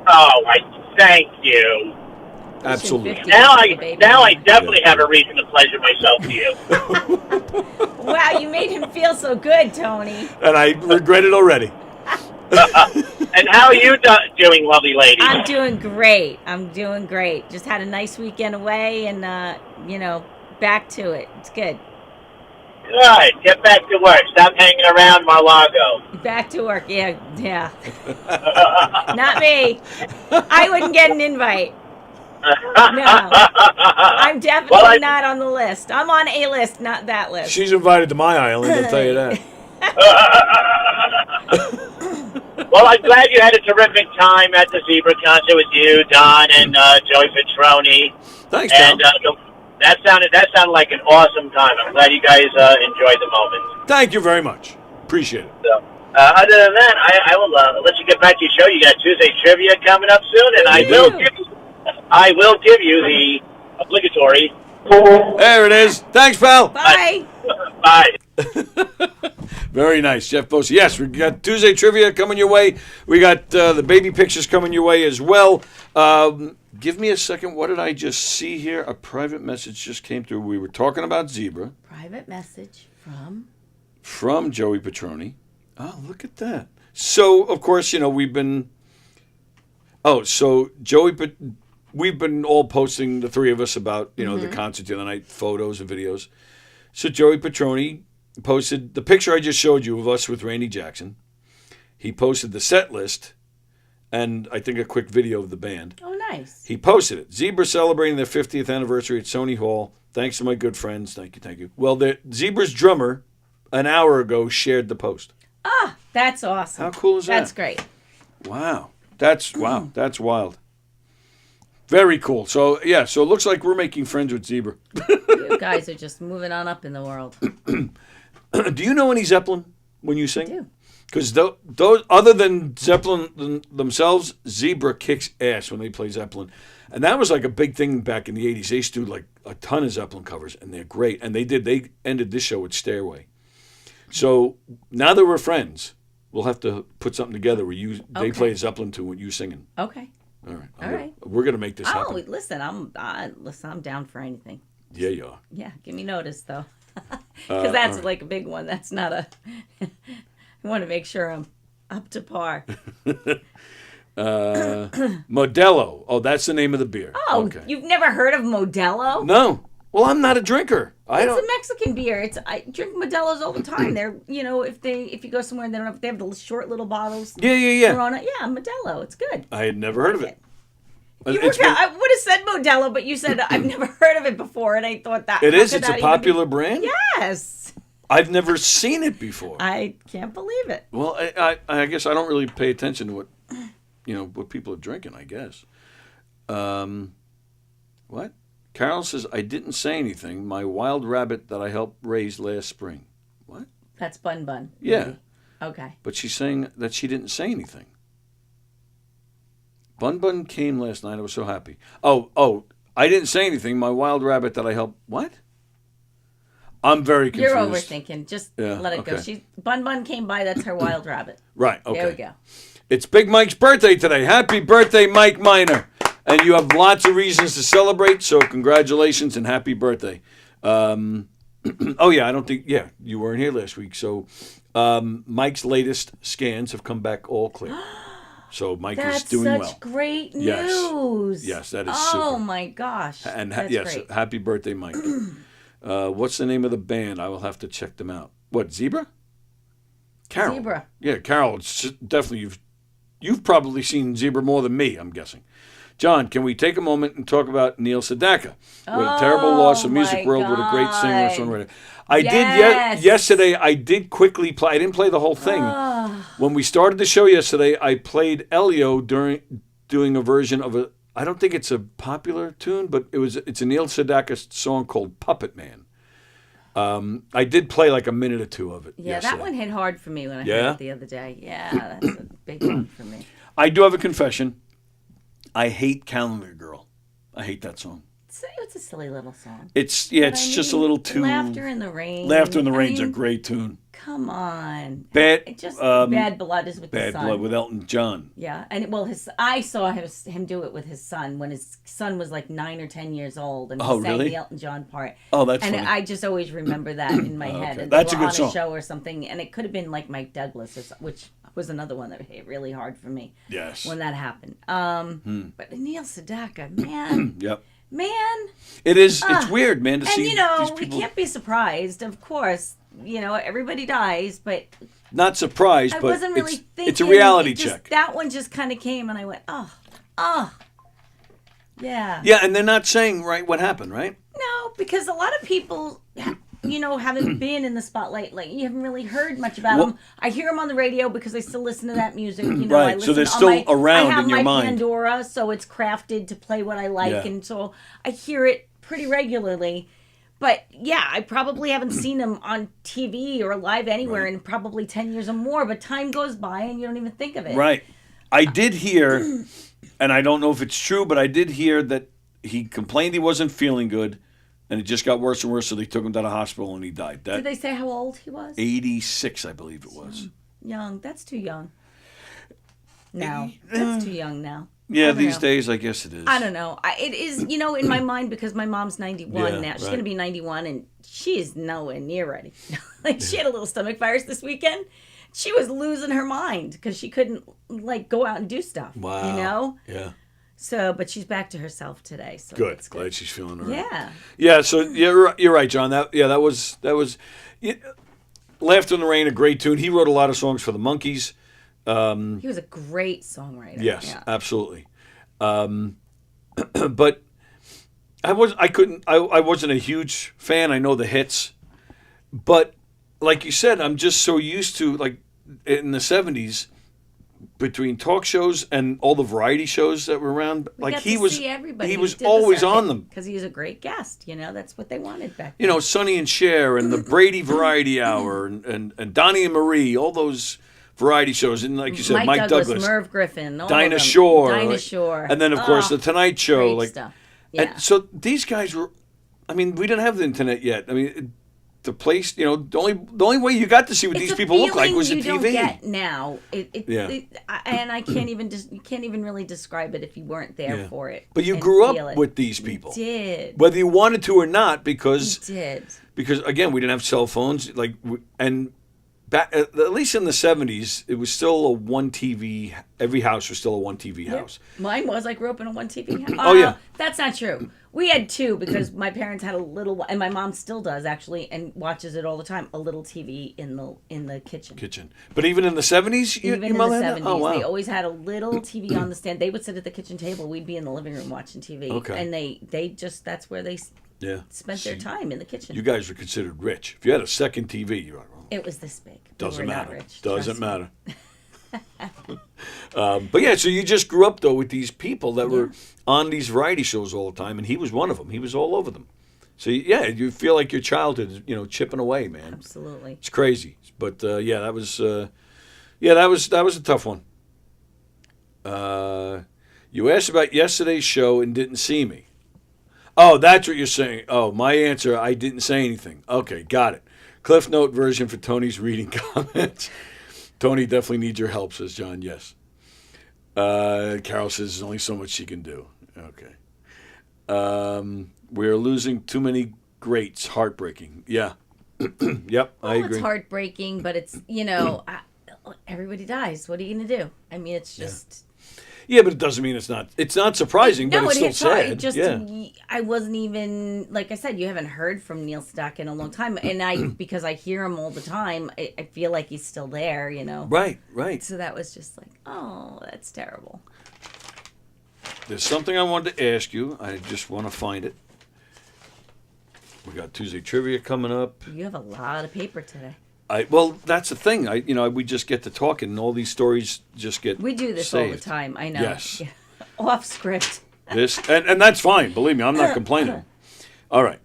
Oh, I thank you. Absolutely. Now I definitely have a reason to pleasure myself to you. Wow, you made him feel so good, Tony. And I regret it already. And how are you doing, lovely lady? I'm doing great. Just had a nice weekend away and, back to it. It's good. Good. Get back to work. Stop hanging around Mar-a-Lago. Back to work. Yeah. Not me. I wouldn't get an invite. No. I'm definitely not on the list. I'm on a list, not that list. She's invited to my island, I'll tell you that. Well, I'm glad you had a terrific time at the Zebra concert with you, Don, and Joey Petroni. Thanks, and Tom. that sounded like an awesome time. I'm glad you guys enjoyed the moment. Thank you very much. Appreciate it. So, other than that, I will let you get back to your show. You got Tuesday trivia coming up soon, and I will give you the obligatory. There it is. Thanks, pal. Bye. Bye. Very nice, Jeff Bose. Yes, we got Tuesday trivia coming your way. We got the baby pictures coming your way as well. Give me a second. What did I just see here? A private message just came through. We were talking about Zebra. Private message From Joey Petroni. Oh, look at that. So, of course, we've been... Oh, so we've been all posting, the three of us, about, the concert the other night, photos and videos. So Joey Petroni posted the picture I just showed you of us with Randy Jackson. He posted the set list and I think a quick video of the band. Oh, nice. He posted it. Zebra celebrating their 50th anniversary at Sony Hall. Thanks to my good friends. Thank you. Well, the Zebra's drummer an hour ago shared the post. Ah, that's awesome. How cool is that? That's great. Wow. That's wild. Very cool. So, yeah, so it looks like we're making friends with Zebra. You guys are just moving on up in the world. Do you know any Zeppelin when you sing? I do. Because those, other than Zeppelin themselves, Zebra kicks ass when they play Zeppelin. And that was like a big thing back in the 80s. They used to do like a ton of Zeppelin covers, and they're great. And they ended this show with Stairway. So now that we're friends, we'll have to put something together where they play a Zeppelin tune with you singing. Okay. All right. We're gonna make this happen. Oh, listen, I'm down for anything. Yeah, you are. Yeah, give me notice though, because that's like a big one. That's not a. I want to make sure I'm up to par. Modelo. Oh, that's the name of the beer. Oh, okay. You've never heard of Modelo? No. Well, I'm not a drinker. It's a Mexican beer. I drink Modelos all the time. They're, if you go somewhere, they have the short little bottles. Yeah. Corona. Yeah, Modelo. It's good. I had never heard of it. I would have said Modelo, but you said I've never heard of it before, and I thought that it is. It's a popular brand. Yes. I've never seen it before. I can't believe it. Well, I guess I don't really pay attention to what people are drinking. I guess. What? Carol says, I didn't say anything. My wild rabbit that I helped raise last spring. What? That's Bun Bun. Yeah. Maybe. Okay. But she's saying that she didn't say anything. Bun Bun came last night. I was so happy. Oh, I didn't say anything. My wild rabbit that I helped. What? I'm very confused. You're overthinking. Just let it go. Bun Bun came by. That's her wild rabbit. Right. Okay. There we go. It's Big Mike's birthday today. Happy birthday, Mike Miner. And you have lots of reasons to celebrate, so congratulations and happy birthday. Oh, yeah, you weren't here last week. So Mike's latest scans have come back all clear. So Mike is doing well. That's such great news. Yes, that is super. Oh, my gosh. And That's great. happy birthday, Mike. What's the name of the band? I will have to check them out. What, Zebra? Carol. Zebra. Yeah, Carol. It's definitely, you've probably seen Zebra more than me, I'm guessing. John, can we take a moment and talk about Neil Sedaka? With a terrible loss of music world with a great singer and songwriter. I did yesterday. I did quickly play. I didn't play the whole thing, When we started the show yesterday, I played Elio doing a version of a. I don't think it's a popular tune, but it's a Neil Sedaka song called Puppet Man. I did play like a minute or two of it. Yeah, yesterday. that one hit hard for me when I Yeah? heard it the other day. Yeah, that's a big one for me. I do have a confession. I hate Calendar Girl. I hate that song. It's a silly little song. It's But it's just a little too. Laughter in the Rain. Laughter in the I Rain's a mean, great tune. Come on. Bad. Bad Blood is with the Bad son. Blood with Elton John. Yeah, and I saw him do it with his son when his son was like 9 or 10 years old, and he sang really? the Elton John part. Oh, that's and funny. I just always remember that in my head. Okay. And That's they a were good on song. a show or something, and it could have been like Mike Douglas, which was another one that hit really hard for me. Yes. When that happened. But Neil Sedaka, man. Yep. Man. It is. It's weird, man, to And see you know, these we people. can't be surprised. Of course, you know, everybody dies, but Not surprised, I but wasn't really thinking. it's a reality it just- check. That one just kind of came, and I went, yeah. Yeah, and they're not saying what happened, right? No, because a lot of people, you know, haven't been in the spotlight. Like you haven't really heard much about them. I hear them on the radio because I still listen to that music. You know, Right, I so listen they're on still my, around I have in your my mind. Pandora, so it's crafted to play what I like, Yeah. and so I hear it pretty regularly. But yeah, I probably haven't seen them on TV or live anywhere in probably 10 years or more. But time goes by and you don't even think of it. Right. I did hear, and I don't know if it's true, but I did hear that he complained he wasn't feeling good, and it just got worse and worse, so they took him to the hospital, and he died. Did they say how old he was? 86, I believe it was. Young. That's too young. Now. That's too young now. Yeah, I don't these know. days, I guess it is. I don't know. It is, you know, in my mind because my mom's 91 Yeah, now. She's right. going to be 91 and she is nowhere near ready. Like she had a little stomach virus this weekend. She was losing her mind because she couldn't like go out and do stuff. Wow. You know? Yeah. So, but she's back to herself today. So Good. that's Glad she's feeling all right. Yeah. Yeah. So you're right, John. That was. Laughter in the Rain, a great tune. He wrote a lot of songs for the Monkees. He was a great songwriter. Yes, Yeah. absolutely. But I wasn't a huge fan. I know the hits, but like you said, I'm just so used to like in the 70s between talk shows and all the variety shows that were around. We like got he to was, see everybody he who was did the always circuit on them. because he was a great guest. You know, that's what they wanted back then. You know, Sonny and Cher and the Brady Variety Hour and Donnie and Marie, all those variety shows, and like you said, Mike Douglas, Merv Griffin, all Dinah of them. Shore, Dinah Shore, and then of course the Tonight Show, great like stuff. Yeah. And so these guys were. I mean, we didn't have the internet yet. I mean, the place, you know, the only way you got to see what It's these a people look like was feeling in you TV. don't get now. Yeah. And I can't even you can't even really describe it if you weren't there Yeah. for it. But you and grew feel up it. with these people, You did. whether you wanted to or not, because You did. because again, we didn't have cell phones, like and. Back, at least in the 70s, it was still a one TV. Every house was still a one TV house. Mine was. I grew up in a one TV house. Oh, yeah. That's not true. We had two because my parents had a little, and my mom still does actually, and watches it all the time. A little TV in the kitchen. But even in the 70s, Even your in the mother had that? 70s, Oh, wow. they always had a little TV on the stand. They would sit at the kitchen table. We'd be in the living room watching TV. Okay. And they just, that's where they Yeah. spent their time, in the kitchen. You guys were considered rich. If you had a second TV, you're like, It was this big. doesn't we were not matter. rich, Doesn't trust me. matter. But yeah, so you just grew up though with these people that were on these variety shows all the time, and he was one of them. He was all over them. So yeah, you feel like your childhood is, chipping away, man. Absolutely. It's crazy, but yeah, that was a tough one. You asked about yesterday's show and didn't see me. Oh, that's what you're saying. Oh, my answer, I didn't say anything. Okay, got it. Cliff Note version for Tony's reading comments. Tony definitely needs your help, says John. Yes. Carol says there's only so much she can do. Okay. We're losing too many greats. Heartbreaking. Yeah. Yep, I agree. It's heartbreaking, but it's, everybody dies. What are you going to do? I mean, it's just... Yeah, but it doesn't mean it's not surprising, but No, it's it still hits hard. sad. It just, yeah. I wasn't even, like I said, you haven't heard from Neil Sedaka in a long time. And because I hear him all the time, I feel like he's still there, Right, right. So that was just like, oh, that's terrible. There's something I wanted to ask you. I just want to find it. We got Tuesday Trivia coming up. You have a lot of paper today. Well, that's the thing. We just get to talking, and all these stories just get. We do this all the time. I know. Yes. Off script. And that's fine. Believe me, I'm not complaining. All right.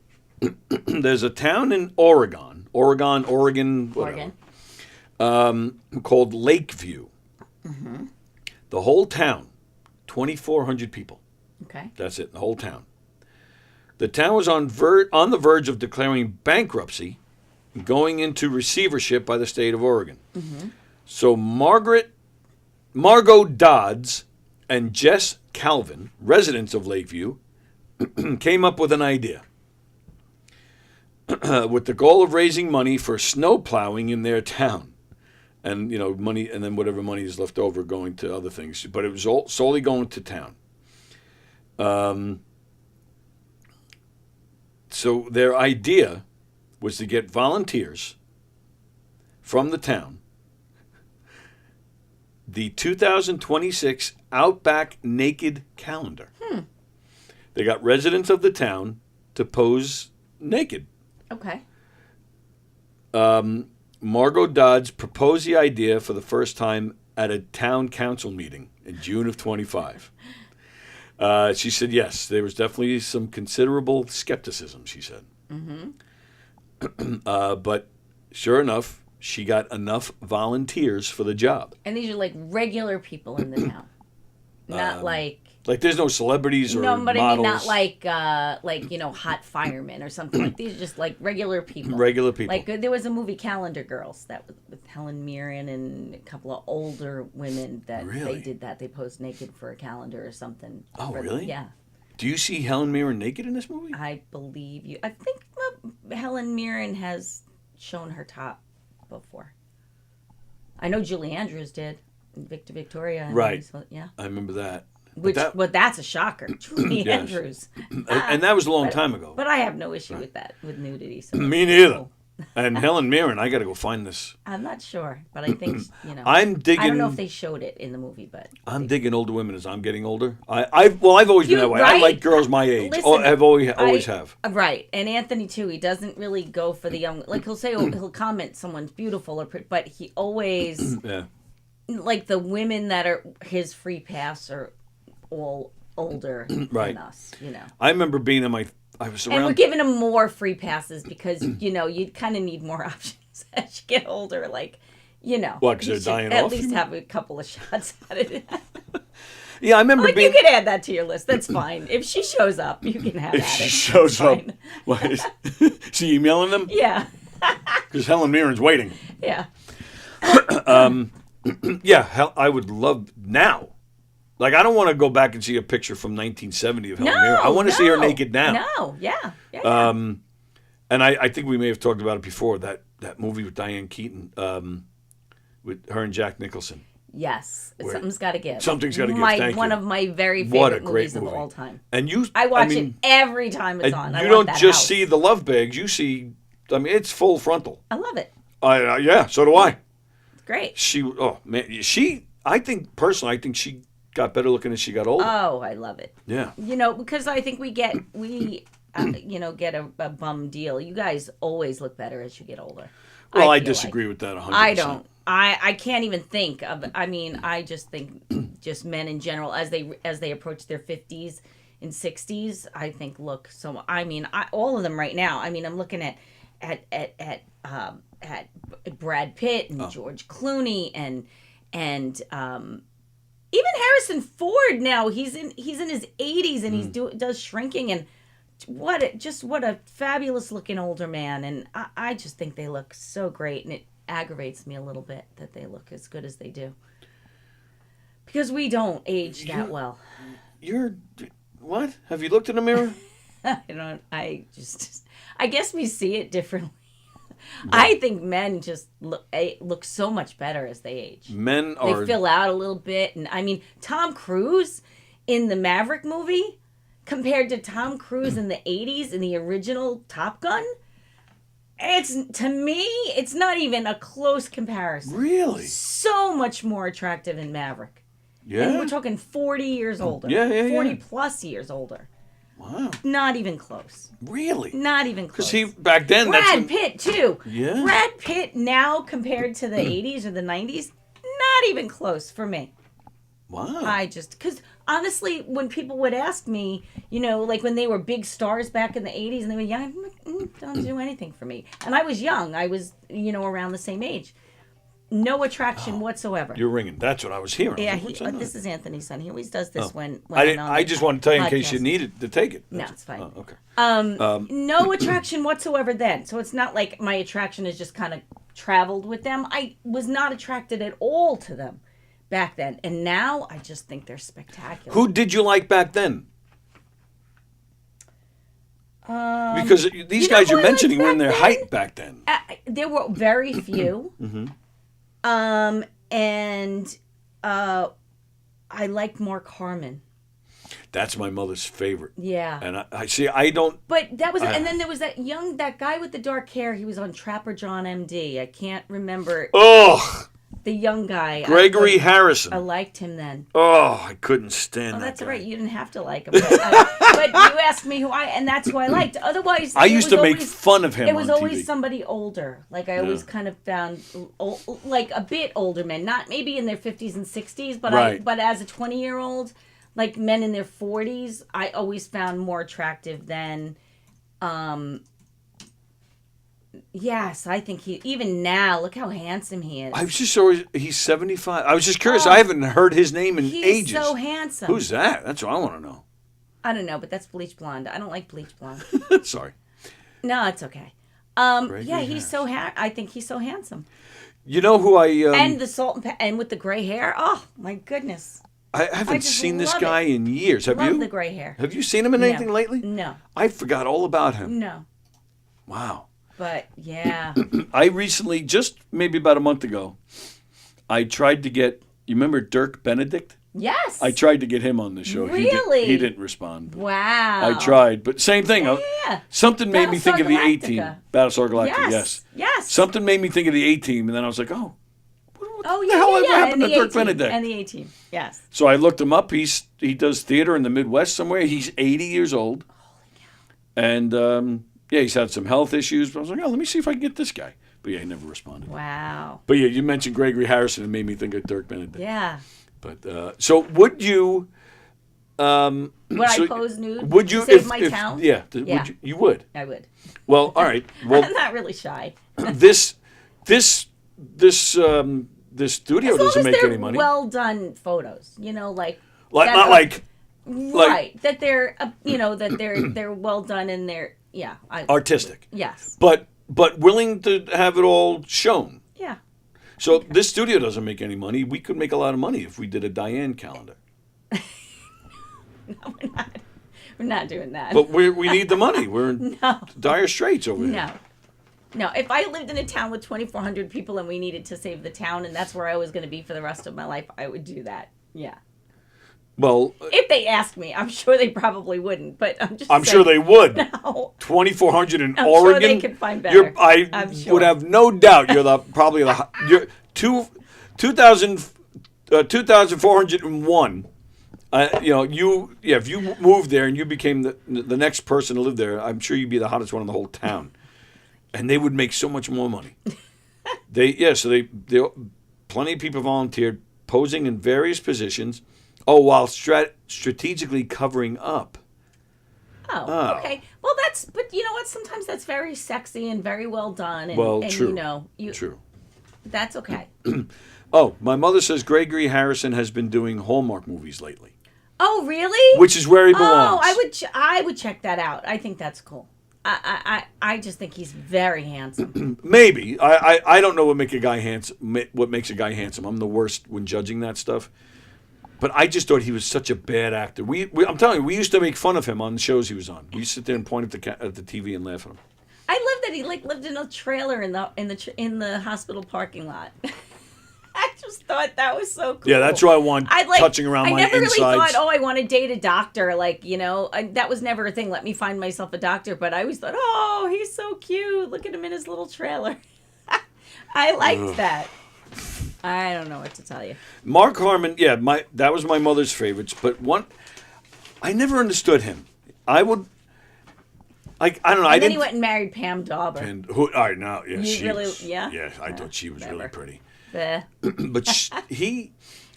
There's a town in Oregon, whatever, called Lakeview. Mm-hmm. The whole town, 2,400 people. Okay. That's it. The whole town. The town was on the verge of declaring bankruptcy, going into receivership by the state of Oregon. Mm-hmm. So Margot Dodds and Jess Calvin, residents of Lakeview, came up with an idea with the goal of raising money for snow plowing in their town. And, money, and then whatever money is left over going to other things. But it was all solely going to town. So their idea was to get volunteers from the town. The 2026 Outback Naked Calendar. They got residents of the town to pose naked. Okay. Margot Dodds proposed the idea for the first time at a town council meeting in June of 25. She said, yes, there was definitely some considerable skepticism, she said. Mm-hmm. But sure enough, she got enough volunteers for the job. And these are like regular people in the town. Not like there's no celebrities or no, but models. I mean not like hot firemen or something. Like these are just like regular people. Regular people. Like there was a movie Calendar Girls that was with Helen Mirren and a couple of older women that Really? they did that. They posed naked for a calendar or something. Oh, really? Yeah. Do you see Helen Mirren naked in this movie? I believe you. I think Helen Mirren has shown her top before. I know Julie Andrews did. Victor Victoria. Right. Yeah. I remember that. But that's a shocker. Julie Yes. Andrews. And that was a long time ago. But I have no issue with that, with nudity. So Me neither. And Helen Mirren, I got to go find this. I'm not sure, but I think, I'm digging. I don't know if they showed it in the movie, but. I'm digging older women as I'm getting older. I've always been that way. I right? like girls my age. Listen, I've always have. Right. And Anthony, too, he doesn't really go for the young. Like, he'll comment someone's beautiful, but he always. Yeah. Like, the women that are his free pass are all older Right. than us, I remember being I was around. And we're giving them more free passes because, you kind of need more options as you get older. Like, What, 'cause they're dying at off, least you mean? have a couple of shots at it. Yeah, I remember Like, being. you can add that to your list. That's fine. If she shows up, you can have If at she it. shows That's up, fine. what, she emailing them? Yeah. Because Helen Mirren's waiting. Yeah. Yeah, I would love now. Like, I don't want to go back and see a picture from 1970 of Helen Mirren. I want to see her naked now. No, yeah. And I think we may have talked about it before, that movie with Diane Keaton, with her and Jack Nicholson. Yes. Where- Something's got to give. Something's Gotta Give, thank One you. of my very What a favorite great movies of movie. all time. And I watch it every time it's on. You I don't want that just house. see the love bags, you see, it's full frontal. I love it. Yeah, so do I. It's great. I think, personally, she got better looking as she got older. Oh, I love it. Yeah. Because I think we get a bum deal. You guys always look better as you get older. Well, I feel disagree with that 100%. I don't. I can't even think of. I mean, I just think just men in general as they approach their 50s and 60s, I think look so. I mean, all of them right now. I mean, I'm looking at Brad Pitt and George Clooney and even Harrison Ford now. He's in his 80s and he does Shrinking, and what a fabulous looking older man. And I just think they look so great, and it aggravates me a little bit that they look as good as they do, because we don't age that well. What? Have you looked in the mirror? I guess we see it differently. I think men just look so much better as they age. They fill out a little bit, and I mean, Tom Cruise in the Maverick movie compared to Tom Cruise in the 80s in the original Top Gun, to me, it's not even a close comparison. Really? So much more attractive in Maverick. Yeah. And we're talking 40 years older. Yeah. 40 plus years older. Wow. Not even close. Really? Not even close. Because he back then. that's Brad when, Pitt too. Yeah. Brad Pitt now compared to the 80s or the 90s, not even close for me. Wow. I just because honestly, when people would ask me, like when they were big stars back in the 80s and they were young, I'm like, don't do anything for me. And I was young. I was, around the same age. No attraction whatsoever. You're ringing. That's what I was hearing. Yeah, I was like, this is Anthony's son. He always does this when I I'm didn't. on I the just want to tell you in case you podcast. needed to take it. No, it's fine. Oh, okay. No attraction whatsoever then. So it's not like my attraction has just kind of traveled with them. I was not attracted at all to them back then. And now I just think they're spectacular. Who did you like back then? Because these guys you're mentioning were in their height back then. There were very few. Mm-hmm. And I liked Mark Harmon. That's my mother's favorite. Yeah. And I see. I don't. But that was, and then there was that guy with the dark hair. He was on Trapper John MD. I can't remember. Oh. The young guy. Gregory Harrison. I liked him then. Oh, I couldn't stand Oh, that that's guy. all right. You didn't have to like him. But you asked me and that's who I liked. Otherwise, I it used was to make always- fun of him It was on always TV. somebody older. Like I always kind of found, like a bit older men, not maybe in their 50s and 60s, but Right. but as a 20-year-old, like men in their 40s, I always found more attractive than. Yes, I think even now, look how handsome he is. I was just always. He's 75. I was just curious. I haven't heard his name in He's ages. so handsome. Who's that? That's what I want to know. I don't know, but that's bleach blonde. I don't like bleach blonde. Sorry. No, it's okay. Gregory Yeah, he's so I think he's so handsome. You know who I? And the salt and with the gray hair. Oh my goodness. I haven't just seen this love guy it. in years. Have Love you? the gray hair. Have you seen him in No. anything lately? No. I forgot all about him. No. Wow. But yeah. I recently, just maybe about a month ago, I tried to get. You remember Dirk Benedict? Yes. I tried to get him on the show. Really? He didn't respond. Wow. I tried, but same thing. Yeah. Something made me think of the A Battlestar Team. Galactica. Battlestar Galactica. Yes. Yes. Yes. Something made me think of the A Team, and then I was like, oh. Oh the hell yeah, yeah. happened And to the Dirk A-Team. Benedict? And the A-Team. Yes. So I looked him up. He does theater in the Midwest somewhere. He's 80 years old. Holy cow. And he's had some health issues. But I was like, oh, let me see if I can get this guy. But yeah, he never responded. Wow. But yeah, you mentioned Gregory Harrison and made me think of Dirk Benedict. Yeah. But so would you? Would I pose nude? Would you to save my town? Yeah. Yeah. Would you would. I would. Well, all right. Well, I'm not really shy. this studio As long doesn't as make they're any money. well done photos, like that- not like right that they're that they're well done and they're artistic. Yes. But willing to have it all shown. Yeah. So this studio doesn't make any money. We could make a lot of money if we did a Diane calendar. We're not doing that. But we need the money. We're in No. dire straits over here. No, if I lived in a town with 2,400 people and we needed to save the town and that's where I was going to be for the rest of my life, I would do that. Yeah. Well, If they asked me, I'm sure they probably wouldn't, but I'm just I'm saying, sure they would. No. 2,400 in I'm Oregon. sure they could find better. I I'm sure. would have no doubt probably you're 2,401. If you moved there and you became the next person to live there, I'm sure you'd be the hottest one in the whole town, and they would make so much more money. They plenty of people volunteered, posing in various positions, while strategically covering up. Oh, okay. Well, but you know what? Sometimes that's very sexy and very well done. And, Well, and true. True. That's okay. Oh, my mother says Gregory Harrison has been doing Hallmark movies lately. Oh, really? Which is where he belongs. Oh, I would check that out. I think that's cool. I just think he's very handsome. Maybe. I don't know what makes a guy handsome. What makes a guy handsome? I'm the worst when judging that stuff. But I just thought he was such a bad actor. I'm telling you, we used to make fun of him on the shows he was on. We used to sit there and point at the TV and laugh at him. I love that he lived in a trailer in the hospital parking lot. I just thought that was so cool. Yeah, that's why I want touching around my insides. I never really thought, I want to date a doctor. That was never a thing. Let me find myself a doctor. But I always thought, oh, he's so cute. Look at him in his little trailer. I liked that. I don't know what to tell you. Mark Harmon, that was my mother's favorites. But I never understood him. I would. Like I don't know. And I then didn't. he went and married Pam Dauber. And who? All right, now, yeah, You she really- was, yeah? I thought she was really pretty. Bleh. But he,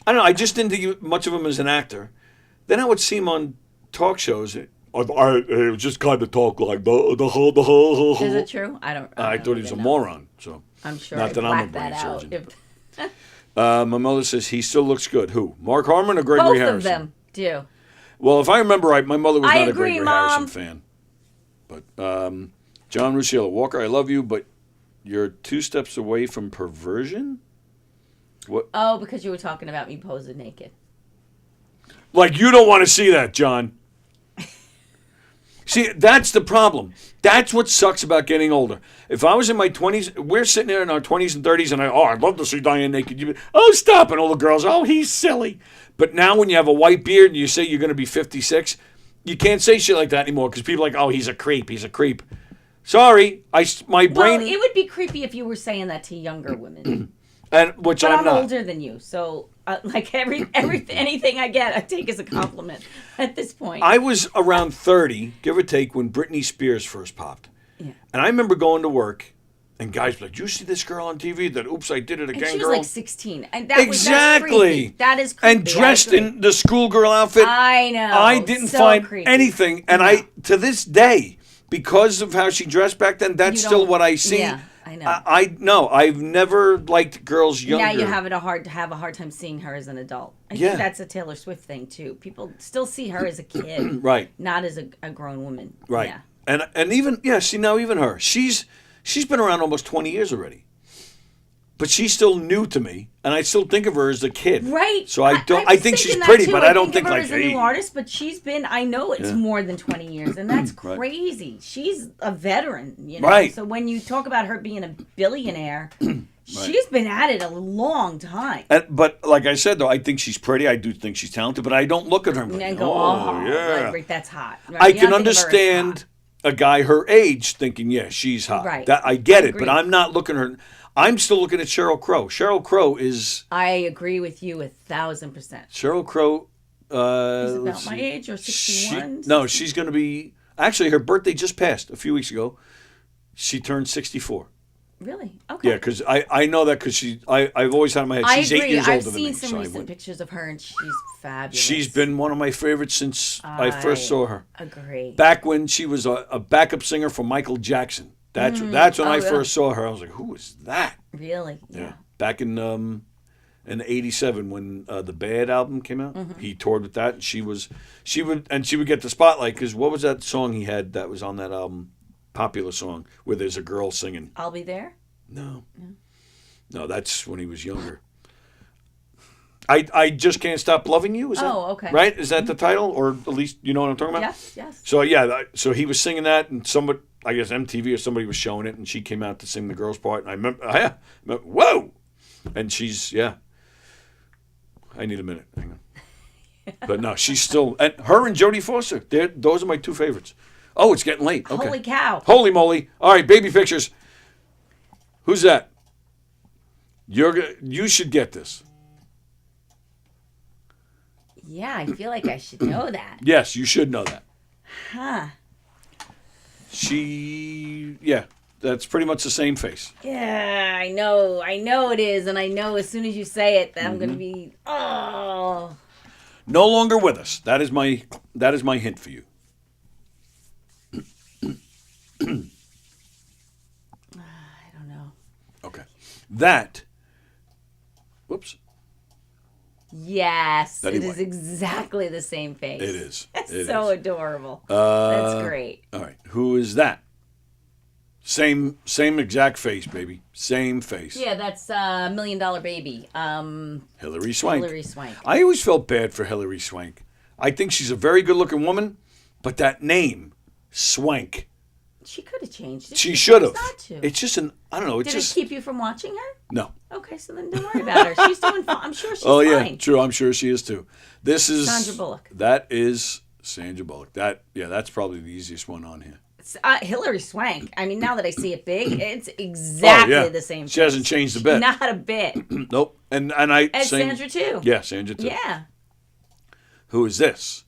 I don't know. I just didn't think much of him as an actor. Then I would see him on talk shows. I just kind of talk like the whole. Is it true? I don't thought he was a moron. So I'm sure not I that I'm a blacked brain that out. surgeon. If- My mother says he still looks good. Who? Mark Harmon or Gregory Both Harrison? of them do. Well, if I remember right, my mother was I not agree, a Gregory Mom. Harrison fan. But John Rusciello, Walker, I love you, but you're 2 steps away from perversion? What? Oh, because you were talking about me posing naked. Like, you don't want to see that, John. See, that's the problem. That's what sucks about getting older. If I was in my 20s, we're sitting there in our 20s and 30s, and I'd love to see Diane naked. You'd be, oh, stop. And all the girls, oh, he's silly. But now when you have a white beard and you say you're going to be 56, you can't say shit like that anymore because people are like, oh, he's a creep. He's a creep. Sorry. My brain. Well, it would be creepy if you were saying that to younger women. And which But I'm I'm not. older than you, so like anything I get, I take as a compliment at this point. I was around 30, give or take, when Britney Spears first popped. Yeah. And I remember going to work, and guys were like, you see this girl on TV? That, oops, I did it again, and she was girl? like 16, and that Exactly. Was, that's creepy. That is creepy. And dressed in the schoolgirl outfit. I know. I didn't So find creepy. anything. And I, to this day, because of how she dressed back then, that's You still don't- what I see. Yeah, I know. No, I've never liked girls younger. Now you have a hard time seeing her as an adult. I Yeah. think that's a Taylor Swift thing too. People still see her as a kid, Right. Not as a grown woman. Right. Yeah. And even, see, now even her, she's been around almost 20 years already. But she's still new to me, and I still think of her as a kid. Right. So I was think she's thinking that pretty, too. but I don't of think her like, as a new artist, but she's been. I know it's Yeah. more than 20 years, and that's Right. crazy. She's a veteran, you know. Right. So when you talk about her being a billionaire, she's been at it a long time. But like I said, though, I think she's pretty. I do think she's talented, but I don't look at her and And go, then go, yeah. like, that's hot. Right? I You can don't think of her as understand a guy her age thinking, yeah, she's hot. Right. That I get I it, but agree. I'm not looking at her. I'm still looking at Sheryl Crow. Sheryl Crow is I agree with you 1,000%. Sheryl Crow. She's let's about my see. age or 61. No, she's going to be. Actually, her birthday just passed a few weeks ago. She turned 64. Really? Okay. Yeah, because I know that because I've always had in my head she's I agree. 8 years I've older than me. seen some so I recent went- pictures of her, and she's fabulous. She's been one of my favorites since I first saw her. Agree. Back when she was a backup singer for Michael Jackson. That's when I first saw her. I was like, who is that? Really? Yeah. Back in '87 when the Bad album came out, he toured with that, and she would get the spotlight because what was that song he had that was on that album? Popular song where there's a girl singing. I'll be there. No, that's when he was younger. I just can't stop loving you. Is that okay. right? Is that the title, or at least you know what I'm talking about? Yes. So yeah, so he was singing that, and somebody, I guess MTV or somebody was showing it, and she came out to sing the girl's part, and I remember, whoa, and she's I need a minute. Hang on. But no, she's still, and her and Jodie Foster. Those are my 2 favorites. Oh, it's getting late. Okay. Holy cow. Holy moly! All right, baby pictures. Who's that? You should get this. Yeah, I feel like I should know that. Yes, you should know that. Huh. That's pretty much the same face. Yeah, I know it is, and I know as soon as you say it that I'm going to be, oh. No longer with us. That is my hint for you. I don't know. Okay. That. Whoops. Yes, That it he is exactly the same face. It is. That's It so is. adorable. That's great. All right. Who is that? Same exact face, baby. Same face. Yeah, that's $1 Million Baby. Hilary Swank. Hilary Swank. I always felt bad for Hilary Swank. I think she's a very good-looking woman, but that name, Swank, She could have changed it. she should have. Not to. It's just I don't know. It's Did just it keep you from watching her? no. Okay, so then don't worry about her. She's doing fine. I'm sure she's Oh yeah, fine. true. I'm sure she is too. This is Sandra Bullock. That is Sandra Bullock. That's probably the easiest one on here. Hilary Swank. I mean, now that I see it big, it's exactly the same. She hasn't changed a bit. Not a bit. Nope. And I. And Sandra too. Yeah, Sandra too. Yeah. Who is this?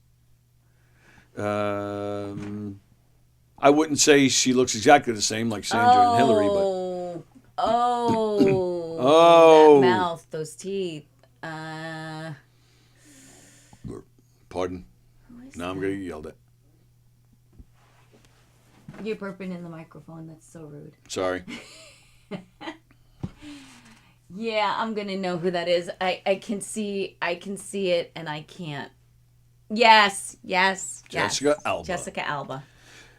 I wouldn't say she looks exactly the same like Sandra and Hillary, but that mouth, those teeth. Pardon. Now I'm going to get yelled at. You're burping in the microphone. That's so rude. Sorry. Yeah, I'm gonna know who that is. I can see it, and I can't. Yes. Jessica Alba. Jessica Alba.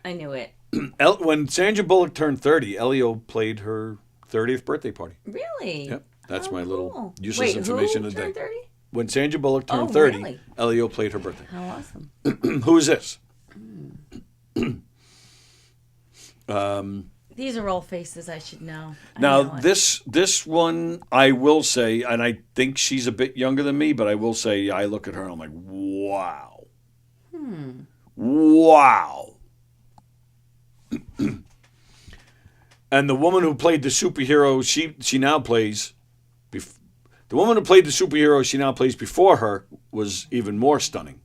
I knew it. When Sandra Bullock turned 30, Elio played her 30th birthday party. Really? Yep. That's my cool. little useless information of the day. Turned 30? When Sandra Bullock turned 30, really? Elio played her birthday. How awesome. Who is this? These are all faces I should know. Now, this one, I will say, and I think she's a bit younger than me, but I will say, I look at her and I'm like, wow. Wow. And the woman who played the superhero, she now plays, the woman who played the superhero she now plays before her was even more stunning.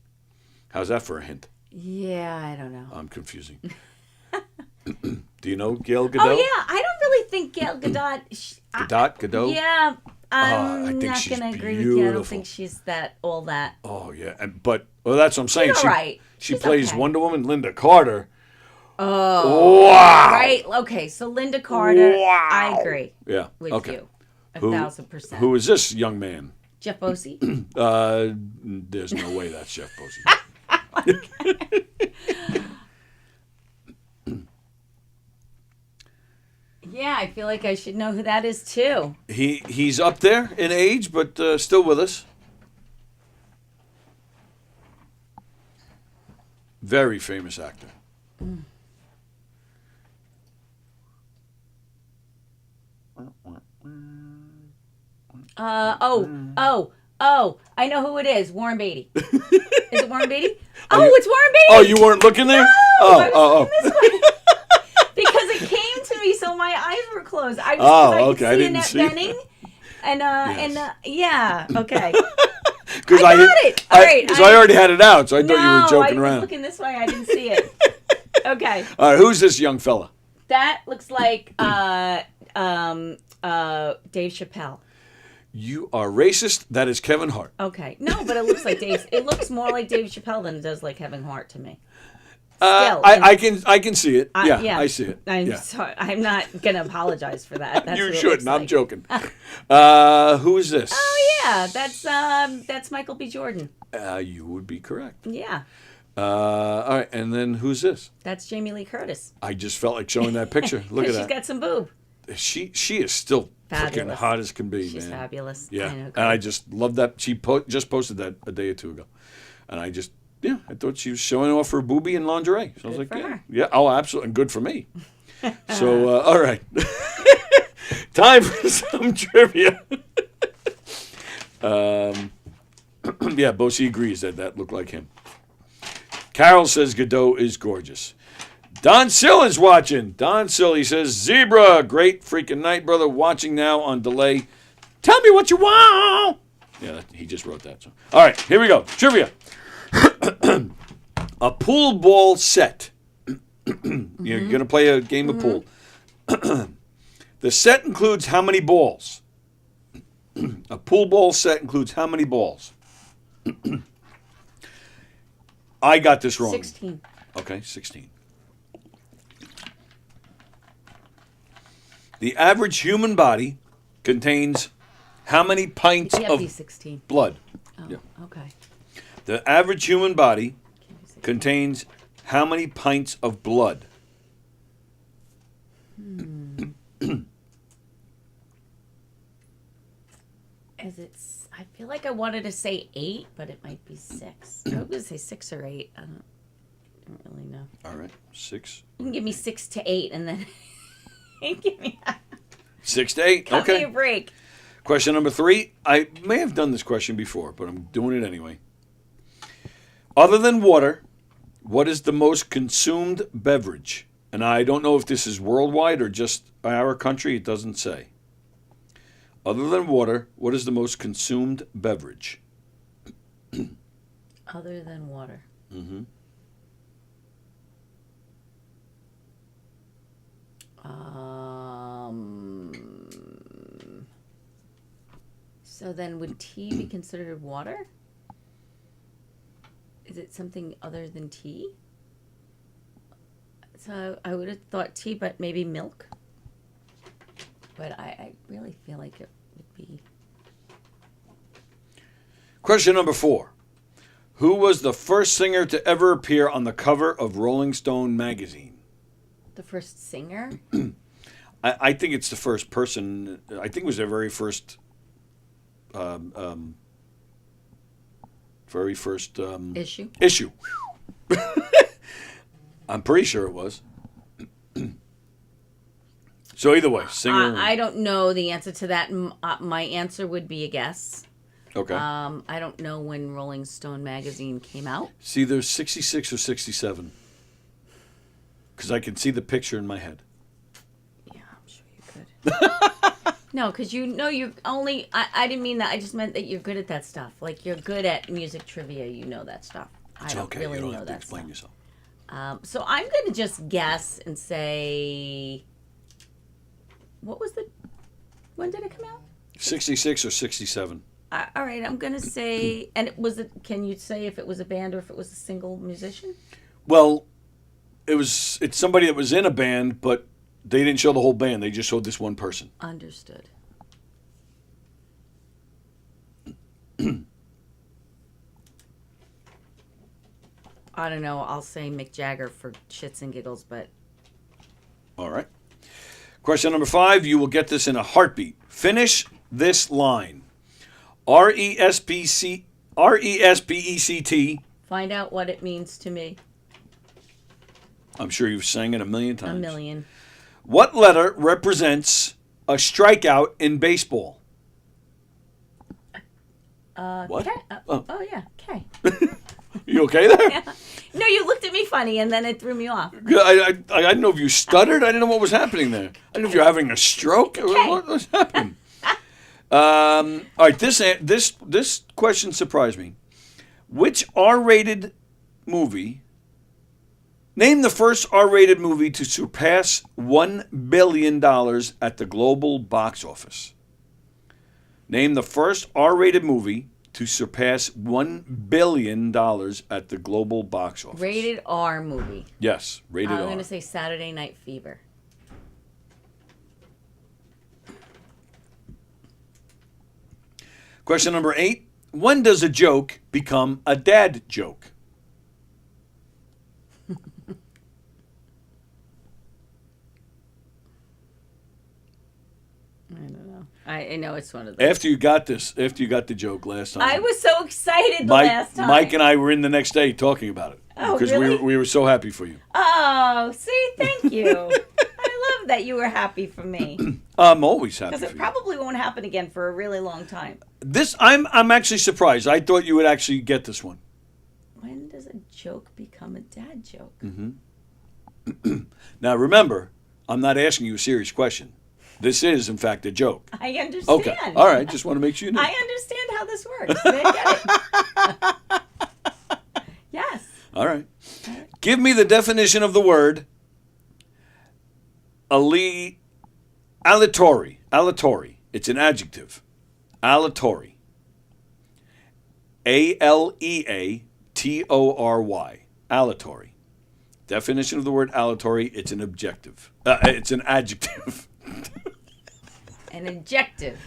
How's that for a hint? Yeah, I don't know. I'm confusing. Do you know Gail Gadot? Oh yeah, I don't really think Gail Gadot. Gadot? Yeah, I'm I think not she's gonna agree with you. I don't beautiful. think she's all that. Oh yeah, but that's what I'm saying. She's all right. She She's plays okay. Wonder Woman, Linda Carter. Oh, wow! Right. Okay. So Linda Carter. Wow. I agree. Yeah. With okay. you. 1,000%. Who is this young man? Jeff Bosey. There's no way that's Jeff Bosey. Yeah, I feel like I should know who that is too. He's up there in age, but still with us. Very famous actor. I know who it is. Warren Beatty. Is it Warren Beatty? It's Warren Beatty. Oh, you weren't looking there? I was looking this way. Because it came to me, so my eyes were closed. I could see I didn't Annette see. Bening. Yeah, okay. Because I got it. All right. Because I already had it out, so I thought you were joking I was around. looking this way. I didn't see it. Okay. All right, who's this young fella? That looks like Dave Chappelle. You are racist. That is Kevin Hart. Okay. No, but it looks like Dave. It looks more like Dave Chappelle than it does like Kevin Hart to me. I can see it. Yeah, I see it. I'm sorry. I'm not gonna apologize for that. That's You what it shouldn't. looks I'm like. joking. Who is this? Oh yeah, that's Michael B. Jordan. You would be correct. Yeah. All right, and then who's this? That's Jamie Lee Curtis. I just felt like showing that picture. Look at She's that. got some boob. She is still freaking Fabulous. hot as can be, She's man. fabulous. Yeah, I know, and I just love that she just posted that a day or two ago, and I thought she was showing off her boobie in lingerie. So I was like, for her. yeah, oh, absolutely, and good for me. So, all right, time for some trivia. Yeah, Bosie agrees that looked like him. Carol says Godot is gorgeous. Don Sill is watching. Don Sill, he says, Zebra, great freaking night, brother. Watching now on delay. Tell me what you want. Yeah, he just wrote that. So. All right, here we go. Trivia. A pool ball set. You're going to play a game of pool. The set includes how many balls? A pool ball set includes how many balls? I got this wrong. 16. Okay, 16. The average human body contains how many pints You have of to be 16. blood? Oh, Yeah. okay. The average human body contains how many pints of blood? I feel like I wanted to say 8, but it might be 6. I was going to say 6 or 8. I don't really know. All right, 6. You can give me 6 to 8 and then give me 6 to 8. cut me Okay. a break. Question number 3. I may have done this question before, but I'm doing it anyway. Other than water, what is the most consumed beverage? And I don't know if this is worldwide or just our country. It doesn't say. Other than water, what is the most consumed beverage? Other than water. Mm-hmm. So then would tea be considered water? Is it something other than tea? So I would have thought tea, but maybe milk. But I really feel like it would be. Question number 4. Who was the first singer to ever appear on the cover of Rolling Stone magazine? The first singer? I think it's the first person. I think it was their very first Issue. Issue. I'm pretty sure it was. So either way, singer. I don't know the answer to that. My answer would be a guess. Okay. I don't know when Rolling Stone magazine came out. It's either 66 or 67. Because I can see the picture in my head. Yeah, I'm sure you could. No, because you only. I didn't mean that. I just meant that you're good at that stuff. Like you're good at music trivia. You know that stuff. It's I don't okay. really You don't know have to that explain stuff. yourself. So I'm going to just guess and say. What was the. When did it come out? 66 or 67. All right, I'm going to say. And can you say if it was a band or if it was a single musician? Well, it's somebody that was in a band, but they didn't show the whole band. They just showed this one person. Understood. I don't know. I'll say Mick Jagger for shits and giggles, but. All right. Question number 5. You will get this in a heartbeat. Finish this line. R-E-S-P-E-C-T. Find out what it means to me. I'm sure you've sang it a million times. A million. What letter represents a strikeout in baseball? What? K. Oh, yeah, K. You okay there? Yeah. No, you looked at me funny, and then it threw me off. I didn't know if you stuttered. I didn't know what was happening there. I didn't know if you were having a stroke. What was happening? All right, this question surprised me. Which R-rated movie? Name the first R-rated movie to surpass $1 billion at the global box office. Name the first R-rated movie to surpass $1 billion at the global box office. Rated R movie. Yes, rated R. I'm going to say Saturday Night Fever. Question number 8. When does a joke become a dad joke? I don't know. I know it's one of those. After you got the joke last time. I was so excited last time. Mike and I were in the next day talking about it. Oh, because really? we were so happy for you. Oh, see, thank you. I love that you were happy for me. I'm always happy Because for it you. probably won't happen again for a really long time. I'm actually surprised. I thought you would actually get this one. When does a joke become a dad joke? Mm-hmm. Now remember, I'm not asking you a serious question. This is, in fact, a joke. I understand. Okay. All right. Just want to make sure you know. I understand how this works. I get it. Yes. All right. Give me the definition of the word aleatory. Aleatory. It's an adjective. Aleatory. A-L-E-A-T-O-R-Y. Aleatory. Definition of the word aleatory. It's an objective. It's an adjective. An adjective.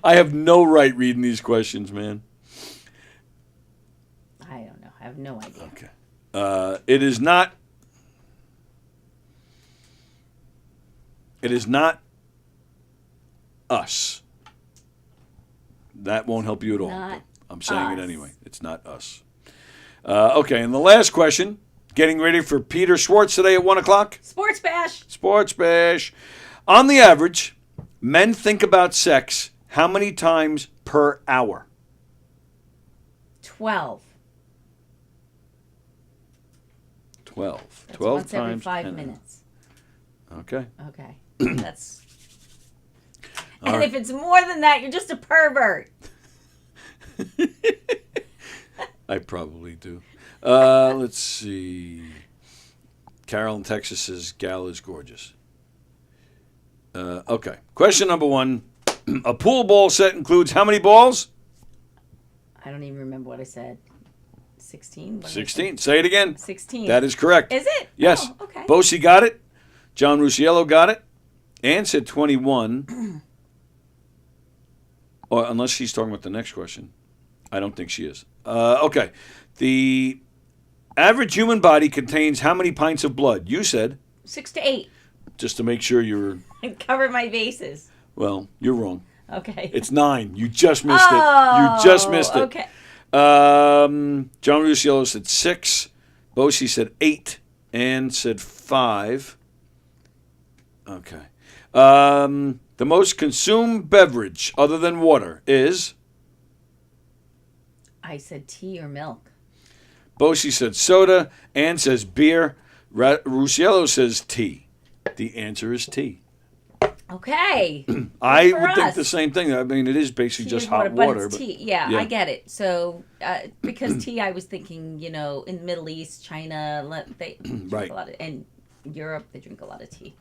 I have no right reading these questions, man. I don't know. I have no idea. Okay. It is not us. That won't help you at all. Not I'm saying it us. anyway. It's not us. Okay, and the last question. Getting ready for Peter Schwartz today at 1 o'clock. Sports Bash. Sports Bash. On the average, men think about sex how many times per hour? 12. 12. That's 12 once every times 5 10. minutes. Okay. Okay. That's. All And right. if it's more than that, you're just a pervert. I probably do. Let's see. Carol in Texas says gal is gorgeous. Okay. Question number 1. A pool ball set includes how many balls? I don't even remember what I said. 16? 16. Say it again. 16. That is correct. Is it? Yes. Oh, okay. Bosie got it. John Rusiello got it. Ann said 21. Or unless she's talking about the next question. I don't think she is. Okay. The average human body contains how many pints of blood? You said. 6 to 8. Just to make sure you're... Cover my bases. Well, you're wrong. Okay. It's 9. You just missed it. You just missed it. Okay. John Rusiello said 6. Bosie said 8. Ann said 5. Okay. The most consumed beverage other than water is? I said tea or milk. Bosie said soda. Ann says beer. Rusiello says tea. The answer is tea. Okay. I for would think us. the same thing. I mean, it is basically Tea just is hot but water. it's tea. Yeah, yeah. I get it. So, because tea, I was thinking, in the Middle East, China, they drink Right. a lot of, and Europe, they drink a lot of tea.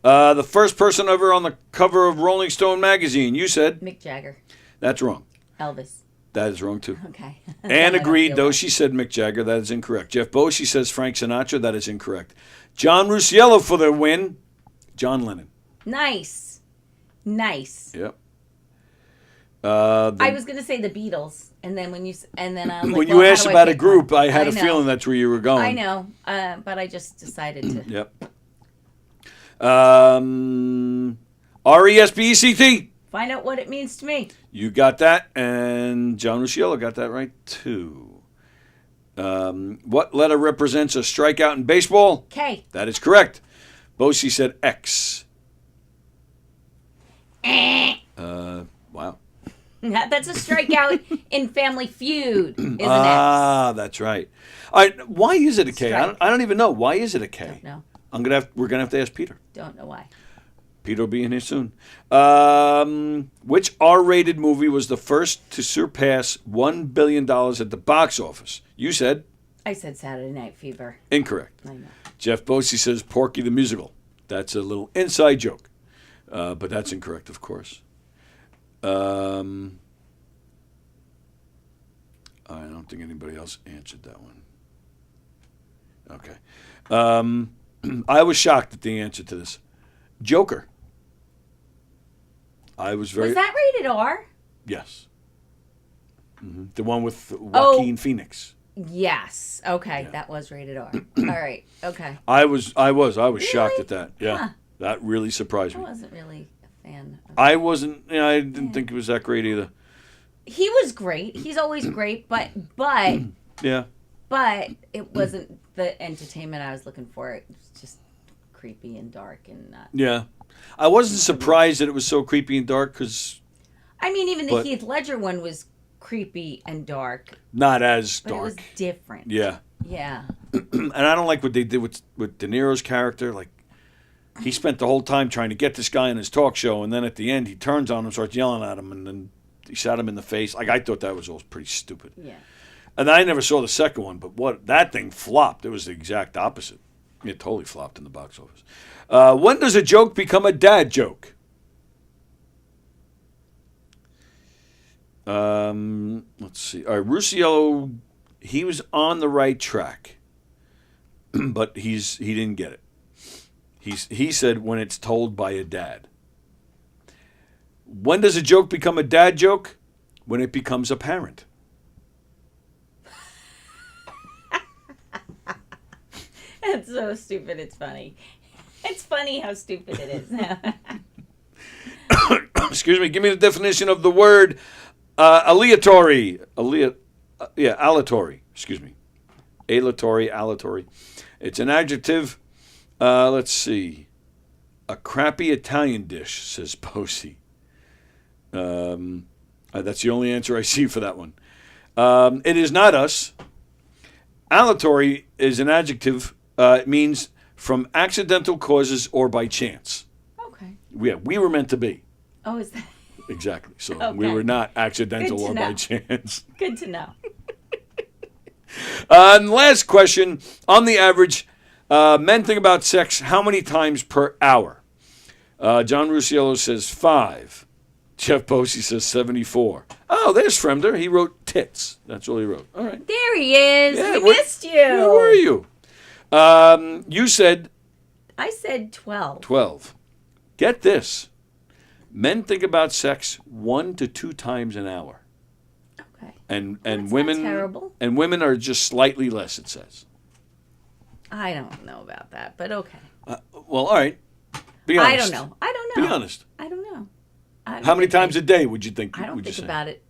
The first person ever on the cover of Rolling Stone magazine, you said? Mick Jagger. That's wrong. Elvis. That is wrong, too. Okay. Ann I don't agreed, feel though. bad. She said Mick Jagger. That is incorrect. Jeff Bosie says Frank Sinatra. That is incorrect. John Rusiello for the win. John Lennon. Nice. Yep. I was gonna say the Beatles, and then when you I was like, when you well, how asked do I about a pick group, one? I had a know. feeling that's where you were going. I know, but I just decided to. Yep. RESPECT. Find out what it means to me. You got that, and John Rusiello got that right, too. What letter represents a strikeout in baseball? K. That is correct. Bosie said X. Wow. That's a strikeout in Family Feud, isn't Ah, that's right. All right, why is it a K? Strike. I don't even know. Why is it a K? Don't know. We're gonna have to ask Peter. it? Don't know why. Peter will be in here soon. Which R-rated movie was the first to surpass $1 billion at the box office? You said? I said Saturday Night Fever. Incorrect. I know. Jeff Bosie says Porky the Musical. That's a little inside joke. But that's incorrect, of course. I don't think anybody else answered that one. Okay. I was shocked at the answer to this. Joker. I was very... Was that rated R? Yes. The one with Joaquin Phoenix. Yes. Okay, that was rated R. All right. Okay. I was shocked at that. Yeah. Huh. That really surprised I me. wasn't really a fan. I wasn't, I didn't think it was that great either. He was great. He's always great, but Yeah. it wasn't the entertainment I was looking for. It was just creepy and dark and not. Yeah. I wasn't surprised that it was so creepy and dark because I mean, even the But- Heath Ledger one was creepy and dark, not as but it was dark. different. Yeah. Yeah. And I don't like what they did with De Niro's character. Like, he spent the whole time trying to get this guy in his talk show, and then at the end he turns on him, starts yelling at him, and then he shot him in the face. Like, I thought that was all pretty stupid. Yeah. And I never saw the second one, but that thing flopped. It was the exact opposite. It totally flopped in the box office. When does a joke become a dad joke? Let's see. All right, Rusiello, he was on the right track, but he didn't get it. He said when it's told by a dad. When does a joke become a dad joke? When it becomes apparent. That's so stupid. It's funny. It's funny how stupid it is. Excuse me. Give me the definition of the word aleatory. Aleatory. Excuse me. Aleatory. It's an adjective. Let's see. A crappy Italian dish, says Bosie. That's the only answer I see for that one. It is not us. Aleatory is an adjective. It means from accidental causes or by chance. Okay. Yeah, we were meant to be. Oh, is that Exactly. So Okay. we were not accidental Good to or by know. chance. good to know? And last question. On the average, Men think about sex how many times per hour? John Rusiello says 5. Jeff Posey says 74. Oh, there's Fremder. He wrote tits. That's all he wrote. All right. There he is. Yeah, We missed you. Where were you? You said I said 12. 12. Get this. Men think about sex 1 to 2 times an hour. Okay. And That's women not terrible. and women are just slightly less, it says. I don't know about that, but okay. Well, all right. Be honest. I don't know. Be honest. I don't know. I don't How many think times a day would you think? I don't would you think say? about it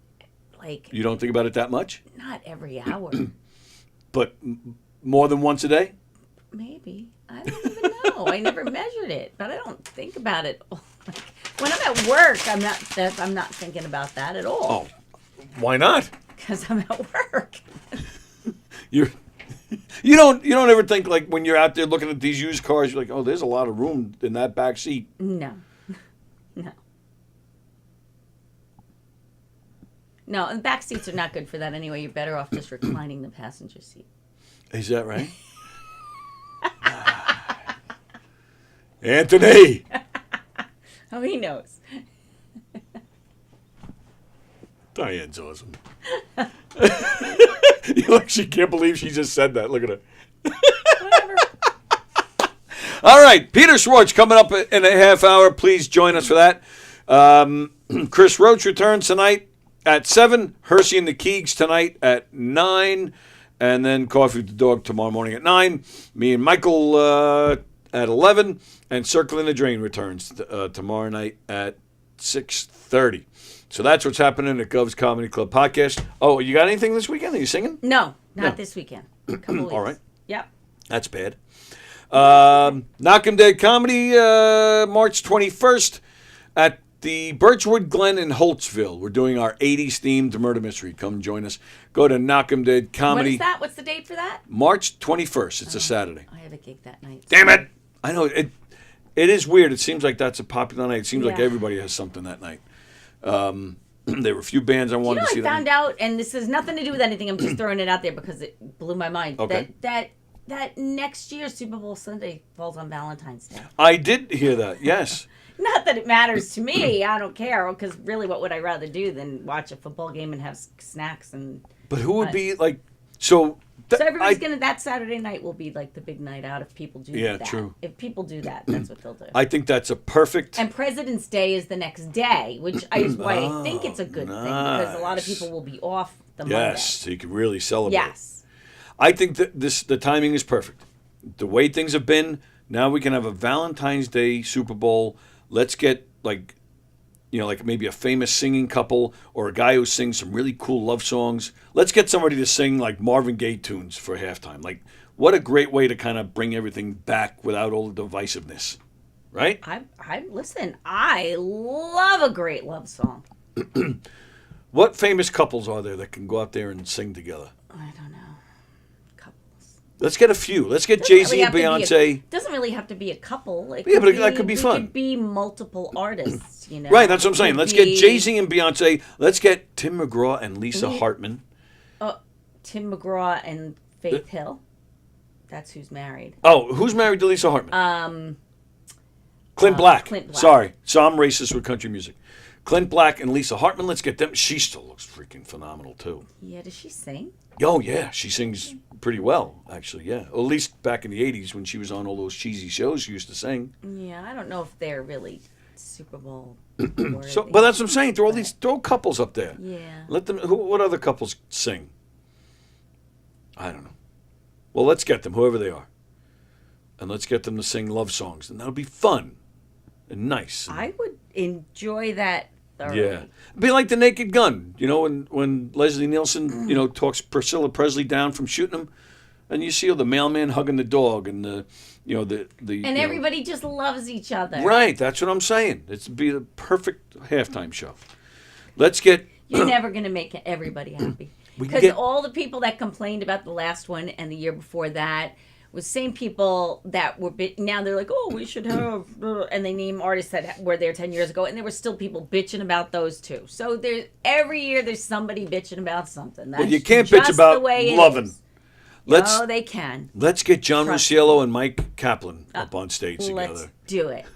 like You don't think about it that much? not every hour. But more than once a day? Maybe. I don't even know. I never measured it, but I don't think about it. When I'm at work, I'm not thinking about that at all. Oh, why not? Because I'm at work. You don't ever think like when you're out there looking at these used cars, you're like, oh, there's a lot of room in that back seat. No. No, and back seats are not good for that anyway. You're better off just reclining the passenger seat. Is that right? Anthony. Oh, he knows. Diane's awesome. She can't believe she just said that. Look at her. All right, Peter Schwartz coming up in a half hour. Please join us for that. Chris Roach returns tonight at 7. Hersey and the Keegs tonight at 9. And then Coffee with the Dog tomorrow morning at 9. Me and Michael at 11. And Circling the Drain returns tomorrow night at 6:30. So that's what's happening at Gov's Comedy Club podcast. Oh, you got anything this weekend? Are you singing? No, not this weekend. A couple weeks. All right. Yep. That's bad. Knock 'em Dead Comedy, March 21st at the Birchwood Glen in Holtzville. We're doing our 80s themed murder mystery. Come join us. Go to Knock 'em Dead Comedy. What is that? What's the date for that? March 21st. It's a Saturday. I have a gig that night. Damn it! I know it. It is weird. It seems like that's a popular night. It seems like Yeah. everybody has something that night. There were a few bands I wanted to see. I found out, and this has nothing to do with anything. I'm just throwing it out there because it blew my mind. Okay. That next year's Super Bowl Sunday falls on Valentine's Day. I did hear that. Yes. Not that it matters to me. I don't care because really, what would I rather do than watch a football game and have snacks and? But who would be like? So everybody's gonna. That Saturday night will be like the big night out if people do that. Yeah, true. If people do that, that's what they'll do. I think that's a perfect. And President's Day is the next day, which is why I think it's a good thing because a lot of people will be off the Monday. Yes, so you can really celebrate. Yes. I think that the timing is perfect. The way things have been, now we can have a Valentine's Day Super Bowl. Let's get like maybe a famous singing couple or a guy who sings some really cool love songs. Let's get somebody to sing like Marvin Gaye tunes for halftime. Like, what a great way to kind of bring everything back without all the divisiveness, right? Listen. I love a great love song. What famous couples are there that can go out there and sing together? I don't know. Let's get a few. Let's get Jay-Z and Beyonce. Doesn't really have to be a couple. It Yeah, could but that could be fun. It could be multiple artists, you know. Right, that's what I'm saying. It Let's could get be- Jay-Z and Beyonce. Let's get Tim McGraw and Lisa Hartman. Tim McGraw and Faith Hill. That's who's married. Oh, who's married to Lisa Hartman? Clint Black. Clint Black. Sorry. So I'm racist with country music. Clint Black and Lisa Hartman. Let's get them. She still looks freaking phenomenal, too. Yeah, does she sing? Oh, yeah. She sings pretty well, actually, yeah. Or at least back in the 80s when she was on all those cheesy shows she used to sing. Yeah, I don't know if they're really Super Bowl. So, but that's what I'm saying. Throw couples up there. Yeah. Let them. What other couples sing? I don't know. Well, let's get them, whoever they are, and let's get them to sing love songs, and that'll be fun and nice. I would enjoy that thoroughly. Yeah, be like the Naked Gun. You know, when Leslie Nielsen, talks Priscilla Presley down from shooting him, and you see the mailman hugging the dog, and the And everybody just loves each other. Right, that's what I'm saying. It'd be the perfect halftime show. Let's get. You're never going to make everybody happy. Because all the people that complained about the last one and the year before that was same people that were now they're like, oh, we should have, and they name artists that were there 10 years ago, and there were still people bitching about those too. So every year there's somebody bitching about something. That's Well, you can't just bitch about the way it loving. is. Let's Oh, they can. let's get John Trust Rusciello and Mike Kaplan up on stage Let's together. do it.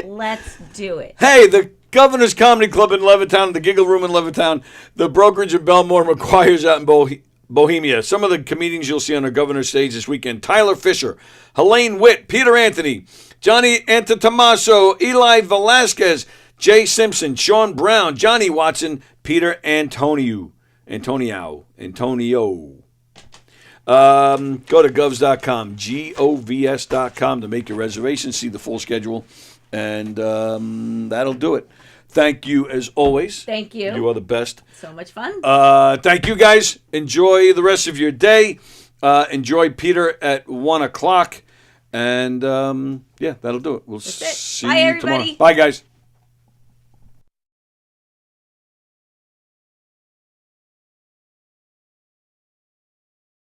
Let's do it. Hey, the Governor's Comedy Club in Levittown, the Giggle Room in Levittown, the Brokerage in Belmore, McGuire's out in Bohemia. Some of the comedians you'll see on our Governor's stage this weekend: Tyler Fisher, Helene Witt, Peter Anthony, Johnny Antetomaso, Eli Velasquez, Jay Simpson, Sean Brown, Johnny Watson, Peter Antonio. Go to govs.com, govs.com to make your reservations, see the full schedule, and that'll do it. Thank you as always. Thank you. You are the best. So much fun. Thank you guys. Enjoy the rest of your day. Enjoy Peter at 1 o'clock. And yeah, that'll do it. We'll see Bye, you everybody. tomorrow. Bye, guys.